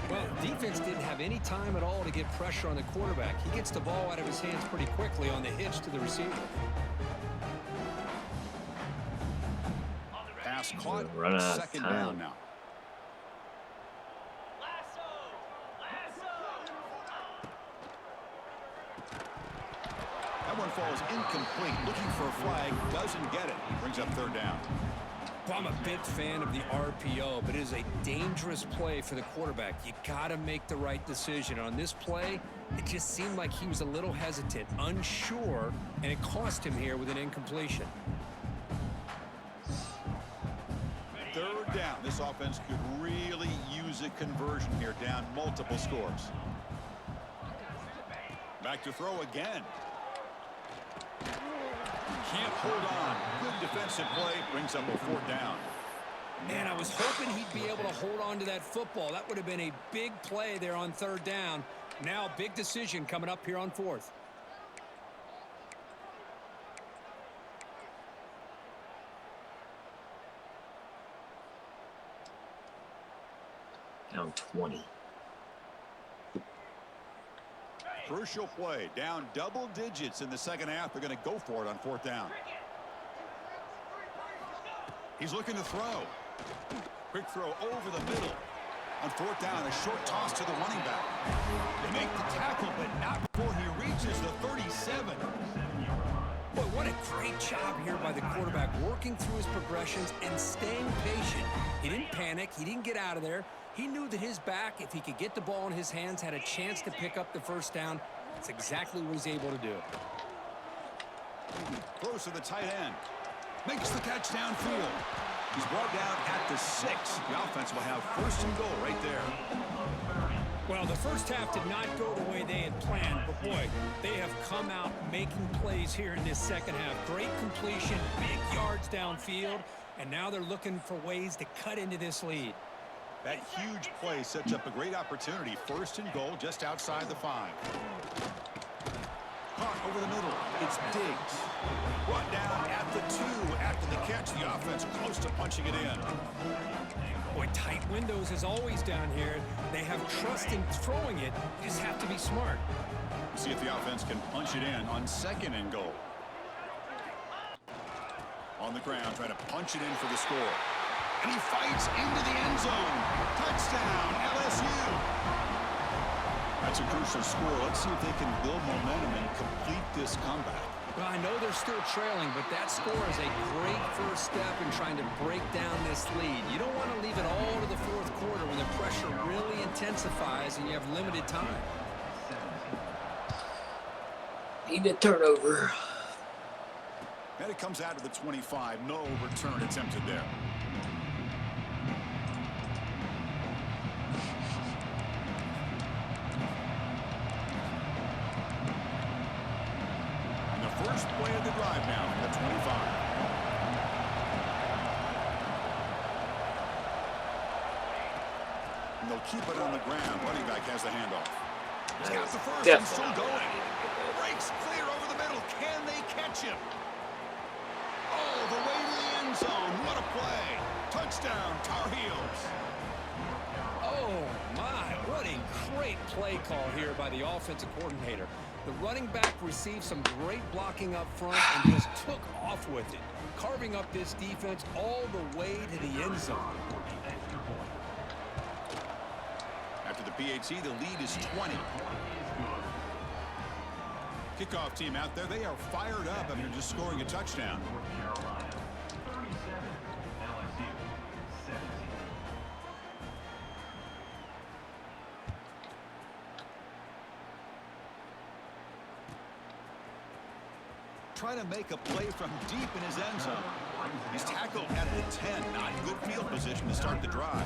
Well, defense didn't have any time at all to get pressure on the quarterback. He gets the ball out of his hands pretty quickly on the hitch to the receiver. Pass caught. Run out of 2nd time. down now. That one falls incomplete. Looking for a flag. Doesn't get it. Brings up 3rd down. Well, I'm a big fan of the RPO, but it is a dangerous play for the quarterback. You got to make the right decision. On this play, it just seemed like he was a little hesitant, unsure, and it cost him here with an incompletion. 3rd down. This offense could really use a conversion here, down multiple scores. Back to throw again. Can't hold on. Good defensive play. Brings up a 4th down. Man, I was hoping he'd be able to hold on to that football. That would have been a big play there on 3rd down. Now, big decision coming up here on 4th. Down 20. Crucial play. Down double digits in the 2nd half. They're going to go for it on 4th down. He's looking to throw. Quick throw over the middle. On 4th down, a short toss to the running back. They make the tackle, but not before he reaches the 37. Boy, what a great job here by the quarterback, working through his progressions and staying patient. He didn't panic. He didn't get out of there. He knew that his back, if he could get the ball in his hands, had a chance to pick up the 1st down. That's exactly what he's able to do. Close to the tight end. Makes the catch downfield. He's brought down at the 6. The offense will have 1st and goal right there. Well, the 1st half did not go the way they had planned, but boy, they have come out making plays here in this 2nd half. Great completion, big yards downfield, And now they're looking for ways to cut into this lead. That huge play sets up a great opportunity. First and goal just outside the 5. Caught over the middle. It's Diggs. Brought down at the 2. After the catch, the offense close to punching it in. Boy, tight windows as always down here. They have trust in throwing it. You just have to be smart. See if the offense can punch it in on second and goal. On the ground, trying to punch it in for the score. And he fights into the end zone. Touchdown, LSU. That's a crucial score. Let's see if they can build momentum and complete this comeback. Well, I know they're still trailing, but that score is a great first step in trying to break down this lead. You don't want to leave it all to the fourth quarter when the pressure really intensifies and you have limited time. Need a turnover. And it comes out to the 25. No return attempted there. And the first play of the drive now from the 25. And they'll keep it on the ground. Running back has the handoff. He's got the first and still going. Breaks clear over the middle. Can they catch him? Oh, the way to the end zone. What a play. Touchdown, Tar Heels. Oh, my. What a great play call here by the offensive coordinator. The running back received some great blocking up front and just took off with it, carving up this defense all the way to the end zone. After the PAT, the lead is 20. Kickoff team out there. They are fired up after just scoring a touchdown. Trying to make a play from deep in his end zone. He's tackled at the 10. Not good field position to start the drive.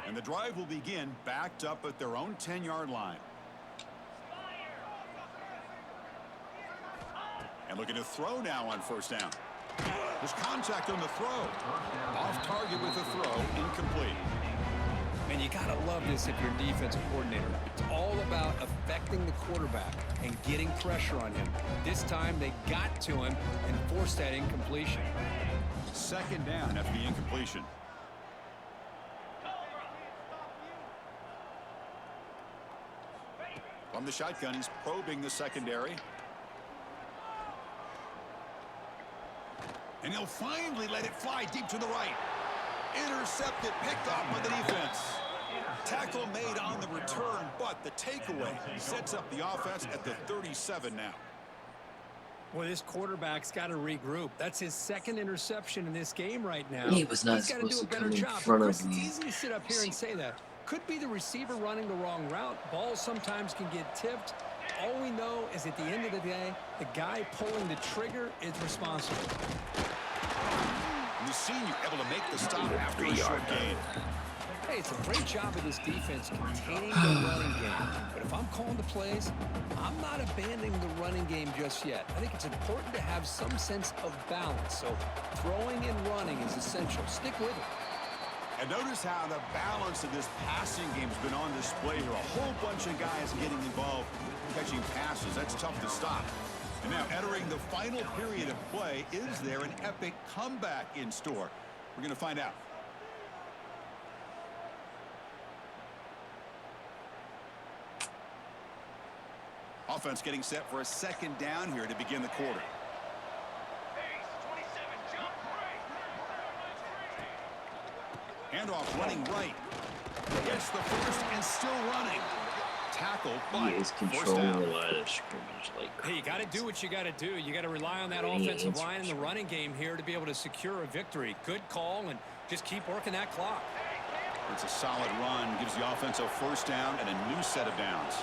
And the drive will begin backed up at their own 10-yard line. And looking to throw now on first down. There's contact on the throw. Off target with the throw, incomplete. And you got to love this if you're a defensive coordinator. It's all about affecting the quarterback and getting pressure on him. This time they got to him and forced that incompletion. Second down after the incompletion. From the shotgun, he's probing the secondary. And he'll finally let it fly deep to the right. Intercepted, picked off by the defense. Tackle made on the return, but the takeaway sets up the offense at the 37 now. Well, this quarterback's got to regroup. That's his second interception in this game right now. He was not He's got to do supposed a to better come in job. front of Chris, me. it's easy to sit up here and say that. Could be the receiver running the wrong route. Balls sometimes can get tipped. All we know is at the end of the day, the guy pulling the trigger is responsible. And the senior able to make the stop after a short gain. Hey, it's a great job of this defense containing the running game. But if I'm calling the plays, I'm not abandoning the running game just yet. I think it's important to have some sense of balance. So throwing and running is essential. Stick with it. And notice how the balance of this passing game has been on display here. A whole bunch of guys getting involved catching passes. That's tough to stop. And now entering the final period of play, is there an epic comeback in store? We're going to find out. Offense getting set for a second down here to begin the quarter. Handoff running right. Gets the first and still running. Tackle, but He is forced controlling down. the line of scrimmage like Hey, you got to do what you got to do. You got to rely on that Any offensive line and the answers? running game here to be able to secure a victory. Good call, and just keep working that clock. It's a solid run. Gives the offense a first down and a new set of downs.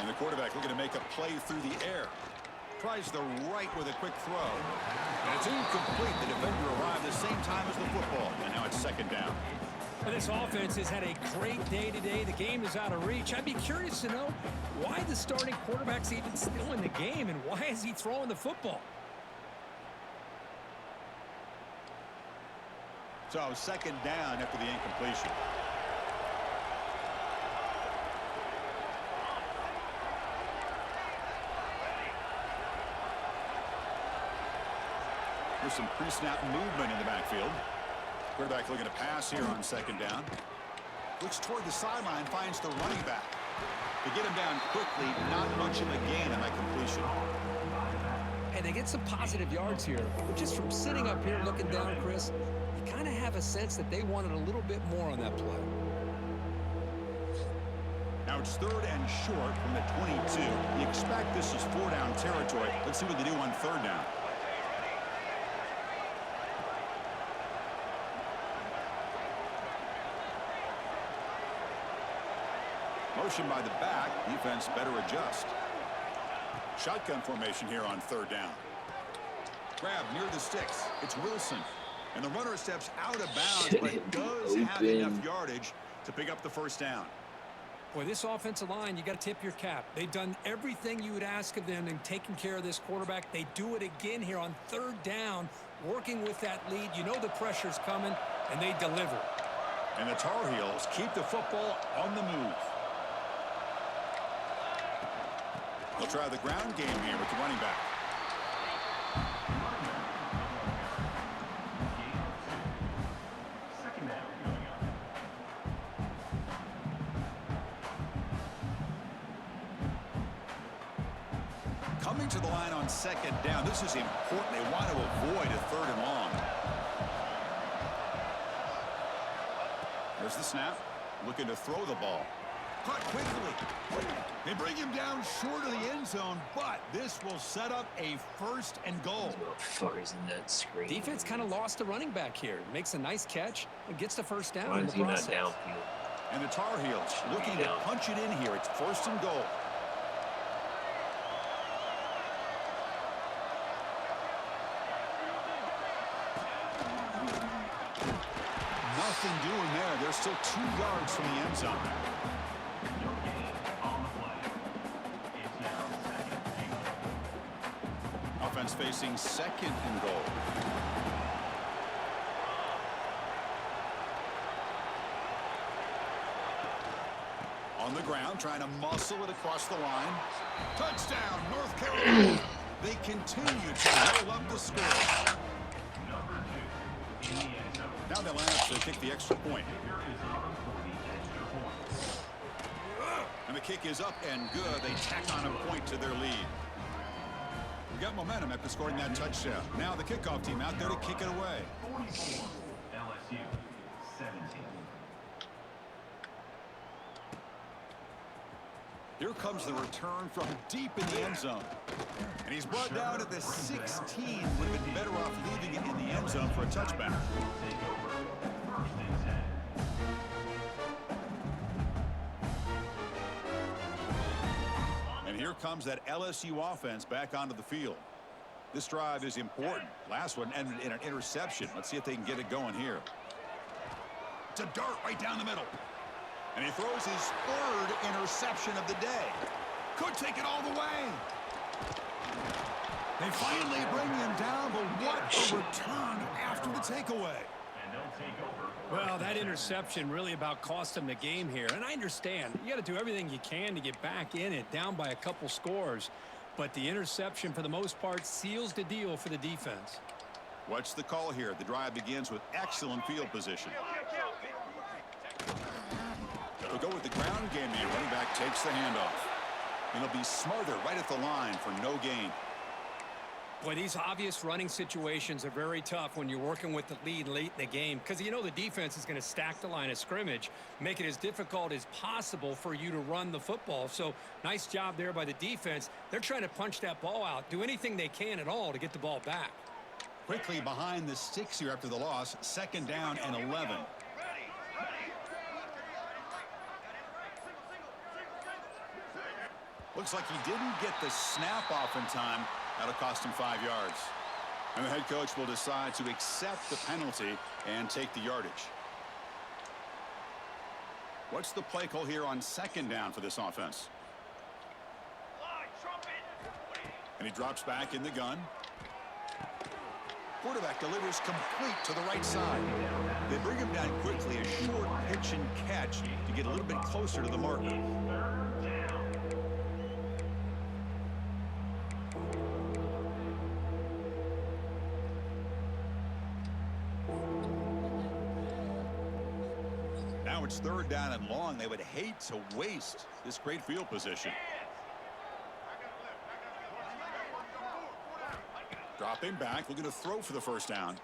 And the quarterback looking to make a play through the air. Tries the right with a quick throw. And it's incomplete. The defender arrived the same time as the football. And now it's second down. Well, this offense has had a great day today. The game is out of reach. I'd be curious to know why the starting quarterback's even still in the game and why is he throwing the football? So second down after the incompletion. There's some pre-snap movement in the backfield. Quarterback looking to pass here on second down. Looks toward the sideline, finds the running back. To get him down quickly, not much of a gain on that completion. Hey, they get some positive yards here. But just from sitting up here looking down, Chris, you kind of have a sense that they wanted a little bit more on that play. Now it's third and short from the 22. You expect this is 4-down territory. Let's see what they do on third down. Motion by the back. Defense better adjust. Shotgun formation here on third down. Grab near the sticks. It's Wilson. And the runner steps out of bounds, but does have enough yardage to pick up the first down. Boy, this offensive line, you got to tip your cap. They've done everything you would ask of them in taking care of this quarterback. They do it again here on third down, working with that lead. You know the pressure's coming, and they deliver. And the Tar Heels keep the football on the move. They'll try the ground game here with the running back. Coming to the line on second down. This is important. They want to avoid a third and long. There's the snap. Looking to throw the ball. Caught quickly. They bring him down short of the end zone, but this will set up a first and goal. Fuckers in that screen. Defense kind of lost the running back here. Makes a nice catch and gets the first down. Why in is the he not process. downfield? And the Tar Heels looking to punch it in here. It's first and goal. Nothing doing there. They're still 2 yards from the end zone. Offense facing second and goal. On the ground, trying to muscle it across the line. Touchdown, North Carolina. They continue to roll up the score. Now they'll have to kick the extra point. And the kick is up and good. They tack on a point to their lead. We got momentum after scoring that touchdown. Now the kickoff team out there to kick it away. LSU 17. Here comes the return from deep in the end zone. And he's brought down at the 16. Would have been better off leaving it in the end zone for a touchback. And here comes that LSU offense back onto the field. This drive is important. Last one ended in an interception. Let's see if they can get it going here. It's a dart right down the middle. And he throws his third interception of the day. Could take it all the way. They finally bring him down, but what a return after the takeaway. And they'll take over. Well, that interception really about cost them the game here. And I understand. You got to do everything you can to get back in it, down by a couple scores. But the interception, for the most part, seals the deal for the defense. What's the call here? The drive begins with excellent field position. They'll go with the ground game here. Running back takes the handoff. And he'll be smarter right at the line for no gain. Boy, these obvious running situations are very tough when you're working with the lead late in the game because you know the defense is going to stack the line of scrimmage, make it as difficult as possible for you to run the football. So nice job there by the defense. They're trying to punch that ball out, do anything they can at all to get the ball back. Quickly behind the sticks here after the loss. Second down and 11. Looks like he didn't get the snap off in time. That'll cost him 5 yards. And the head coach will decide to accept the penalty and take the yardage. What's the play call here on second down for this offense? And he drops back in the gun. Quarterback delivers complete to the right side. They bring him down quickly, a short pitch and catch to get a little bit closer to the marker. Now it's third down and long. They would hate to waste this great field position. Dropping back, looking to throw for the first down.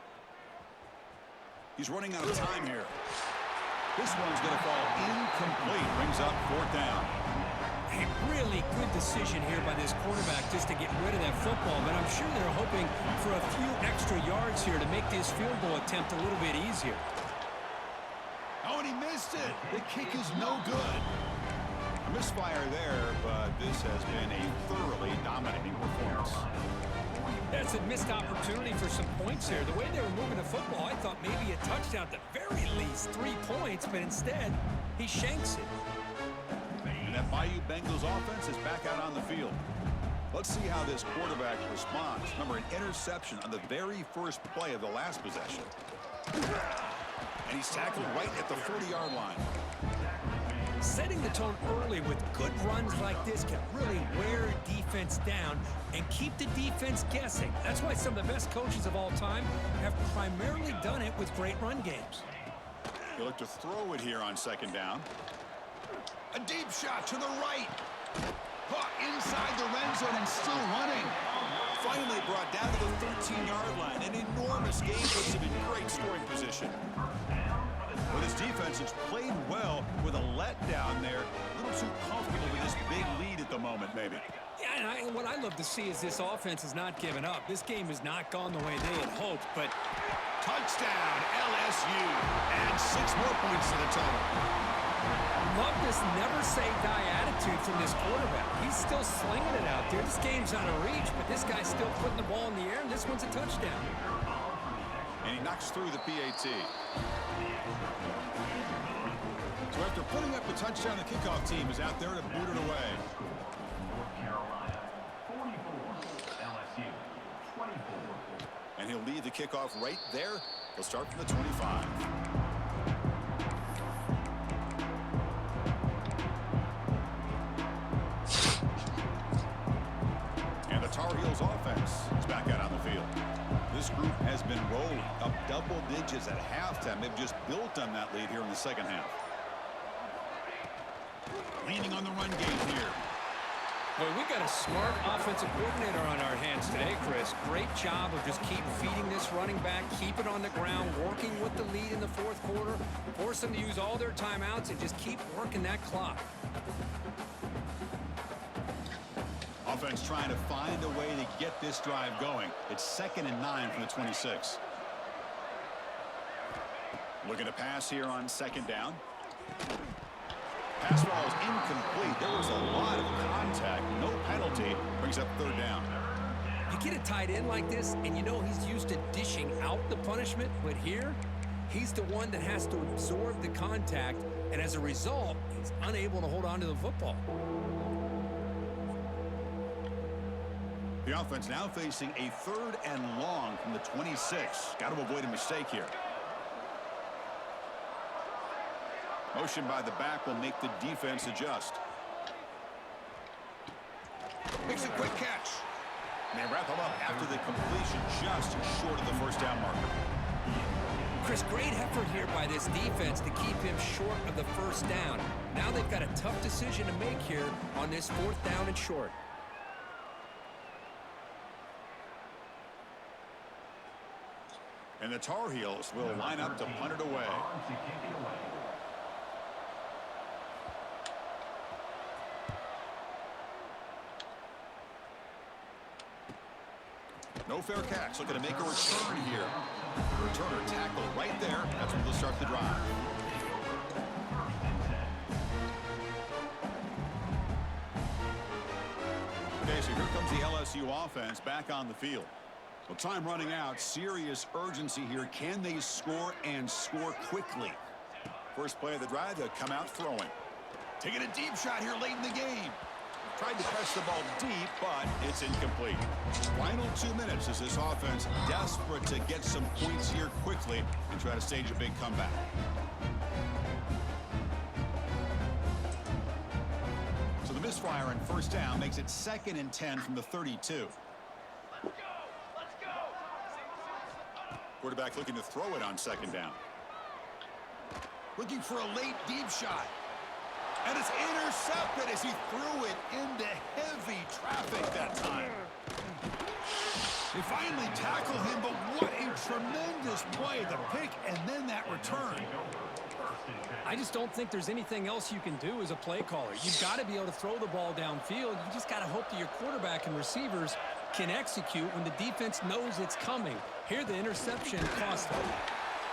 He's running out of time here. This one's going to fall incomplete. Brings up fourth down. A really good decision here by this quarterback just to get rid of that football, but I'm sure they're hoping for a few extra yards here to make this field goal attempt a little bit easier. Oh, and he missed it. The kick is no good. A misfire there, but this has been a thoroughly dominating performance. That's a missed opportunity for some points here. The way they were moving the football, I thought maybe a touchdown at the very least, 3 points, but instead, he shanks it. And that Bayou Bengals offense is back out on the field. Let's see how this quarterback responds. Remember, an interception on the very first play of the last possession. And he's tackled right at the 40-yard line. Setting the tone early with good runs like this can really wear a defense down and keep the defense guessing. That's why some of the best coaches of all time have primarily done it with great run games. He'll look to throw it here on second down. A deep shot to the right. Caught inside the red zone and still running. Finally brought down to the 13-yard line. An enormous gain puts him in great scoring position. But his defense has played well with a letdown there. A little too comfortable with this big lead at the moment, maybe. Yeah, and what I love to see is this offense has not given up. This game has not gone the way they had hoped, but touchdown, LSU. And 6 more points to the total. Love this never-say-die attitude from this quarterback. He's still slinging it out there. This game's out of reach, but this guy's still putting the ball in the air, and this one's a touchdown. And he knocks through the PAT. So after putting up the touchdown, the kickoff team is out there to boot it away. North Carolina, 44. LSU, 24. And he'll lead the kickoff right there. He'll start from the 25. And the Tar Heels offense is back out on the field. This group has been rolling up double digits at halftime. They've just built on that lead here in the second half. Leaning on the run game here. Boy, we got a smart offensive coordinator on our hands today, Chris. Great job of just keep feeding this running back, keep it on the ground, working with the lead in the fourth quarter, force them to use all their timeouts, and just keep working that clock. Offense trying to find a way to get this drive going. It's 2nd and 9 from the 26. Looking to pass here on second down. Pass ball is incomplete. There was a lot of contact. No penalty. Brings up third down. You get a tight end like this, and you know he's used to dishing out the punishment, but here, he's the one that has to absorb the contact, and as a result, he's unable to hold on to the football. The offense now facing a 3rd and long from the 26. Got to avoid a mistake here. Motion by the back will make the defense adjust. Makes a quick catch. And they wrap him up after the completion, just short of the first down marker. Chris, great effort here by this defense to keep him short of the first down. Now they've got a tough decision to make here on this 4th down and short. And the Tar Heels will line up to punt it away. No fair catch. Looking to make a return here. Returner tackled right there. That's where they'll start the drive. LSU offense back on the field. Well, time running out. Serious urgency here. Can they score and score quickly? First play of the drive, they'll come out throwing. Taking a deep shot here late in the game. Tried to press the ball deep, but it's incomplete. Final 2 minutes as this offense desperate to get some points here quickly and try to stage a big comeback. So the misfire on first down makes it 2nd and 10 from the 32. Quarterback looking to throw it on 2nd down. Looking for a late deep shot. And it's intercepted as he threw it into heavy traffic that time. They finally tackle him, but what a tremendous play. The pick and then that return. I just don't think there's anything else you can do as a play caller. You've got to be able to throw the ball downfield. You just got to hope that your quarterback and receivers can execute when the defense knows it's coming. Here, the interception cost them.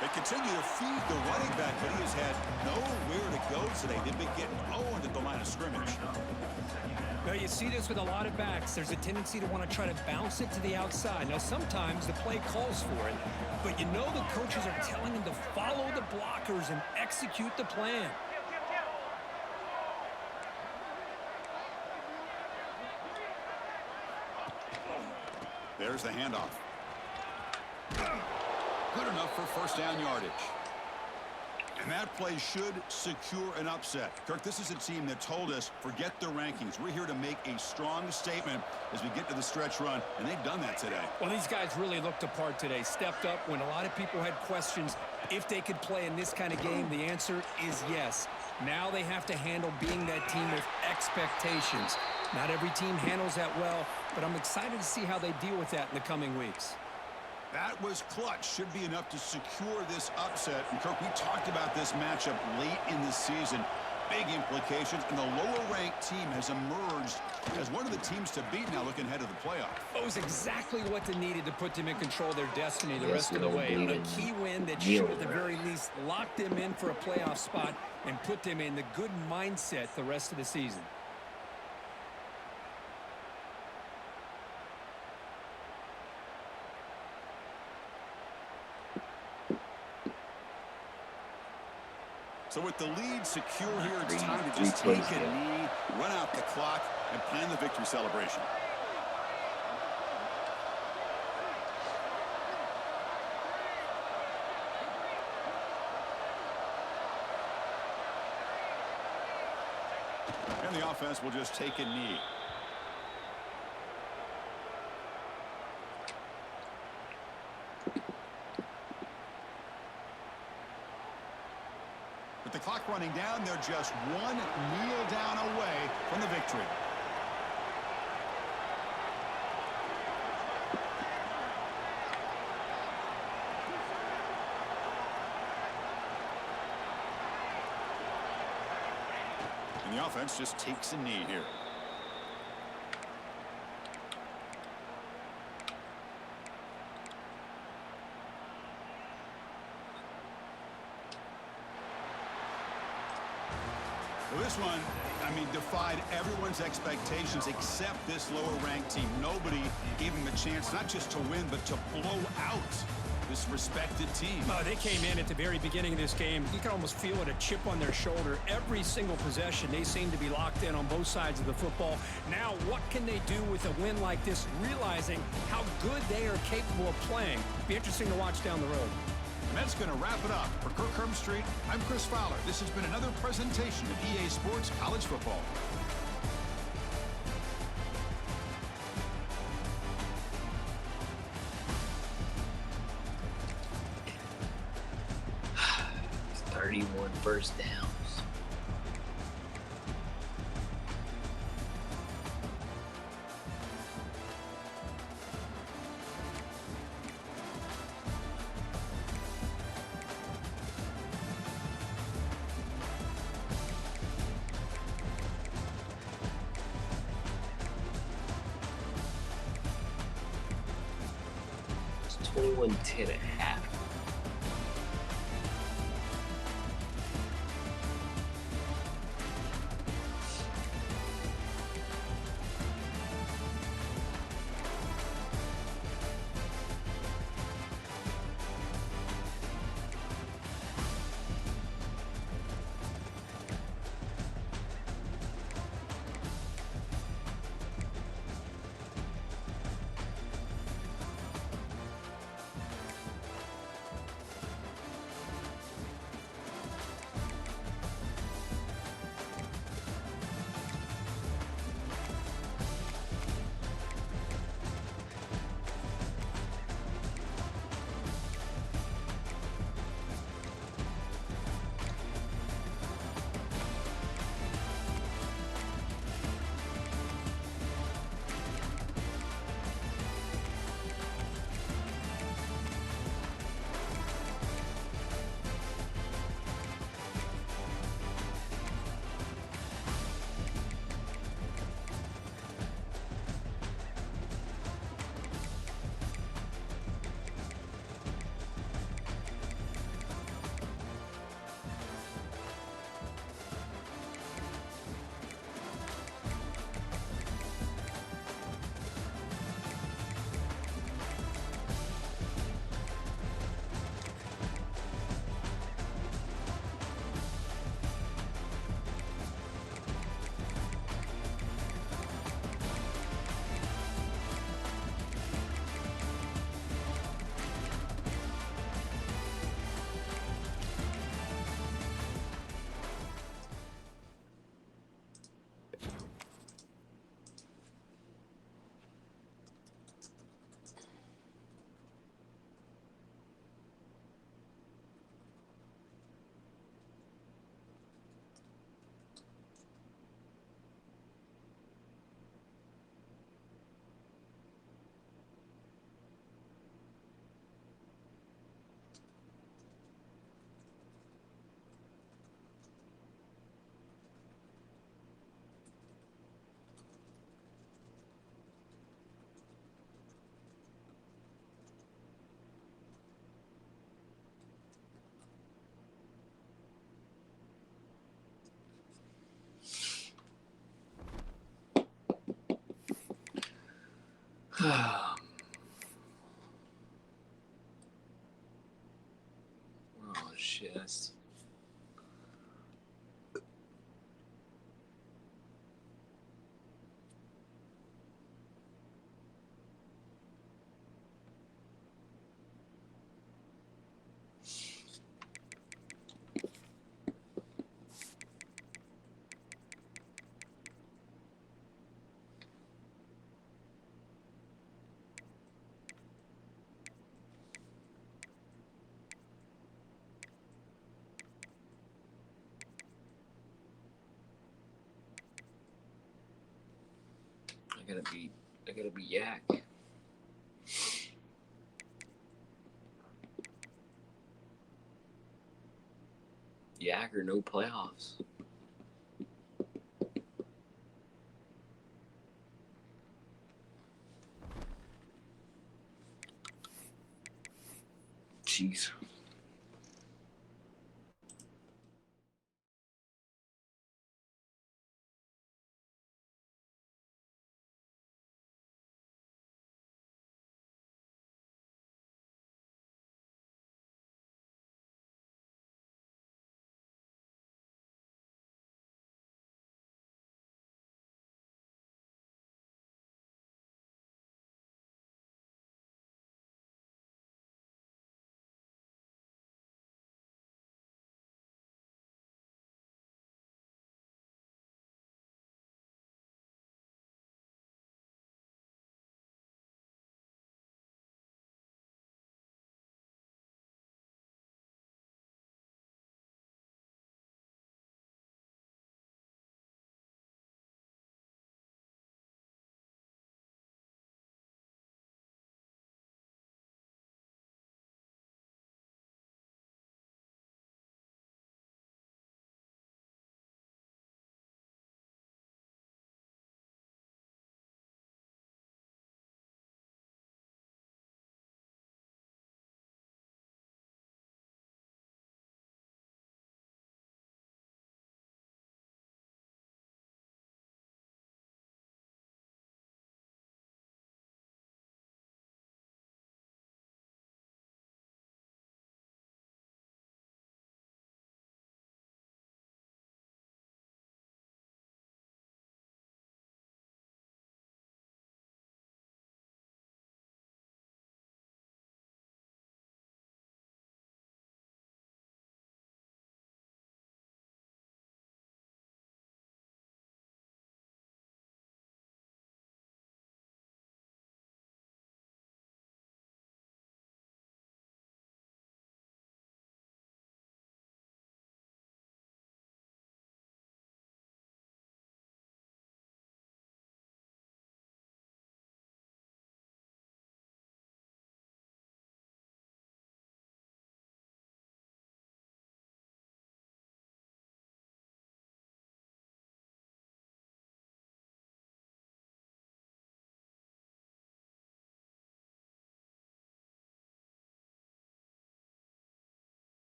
They continue to feed the running back, but he has had nowhere to go today. They've been getting owned at the line of scrimmage. Well, you see this with a lot of backs. There's a tendency to want to try to bounce it to the outside. Now, sometimes the play calls for it, but you know the coaches are telling them to follow the blockers and execute the plan. There's the handoff. Good enough for first down yardage. And that play should secure an upset. Kirk, this is a team that told us, forget the rankings. We're here to make a strong statement as we get to the stretch run, and they've done that today. Well, these guys really looked apart today, stepped up when a lot of people had questions if they could play in this kind of game. The answer is yes. Now they have to handle being that team with expectations. Not every team handles that well, but I'm excited to see how they deal with that in the coming weeks. That was clutch. Should be enough to secure this upset. And Kirk, we talked about this matchup late in the season. Big implications, and the lower-ranked team has emerged as one of the teams to beat now looking ahead of the playoff. It was exactly what they needed to put them in control of their destiny the rest of the way. A key win that should, at the very least, lock them in for a playoff spot and put them in the good mindset the rest of the season. So with the lead secure here, it's time to just take a knee, run out the clock, and plan the victory celebration. And the offense will just take a knee. With the clock running down, they're just one kneel down away from the victory. And the offense just takes a knee here. Well, this one, defied everyone's expectations except this lower-ranked team. Nobody gave them a chance not just to win, but to blow out this respected team. They came in at the very beginning of this game. You can almost feel it, a chip on their shoulder. Every single possession, they seem to be locked in on both sides of the football. Now, what can they do with a win like this, realizing how good they are capable of playing? Be interesting to watch down the road. And that's going to wrap it up. For Kirk Hermstreet, I'm Chris Fowler. This has been another presentation of EA Sports College Football. It's 31 first downs. It's 21-10 at half. Oh shit. I gotta be Yak. Yak or no playoffs.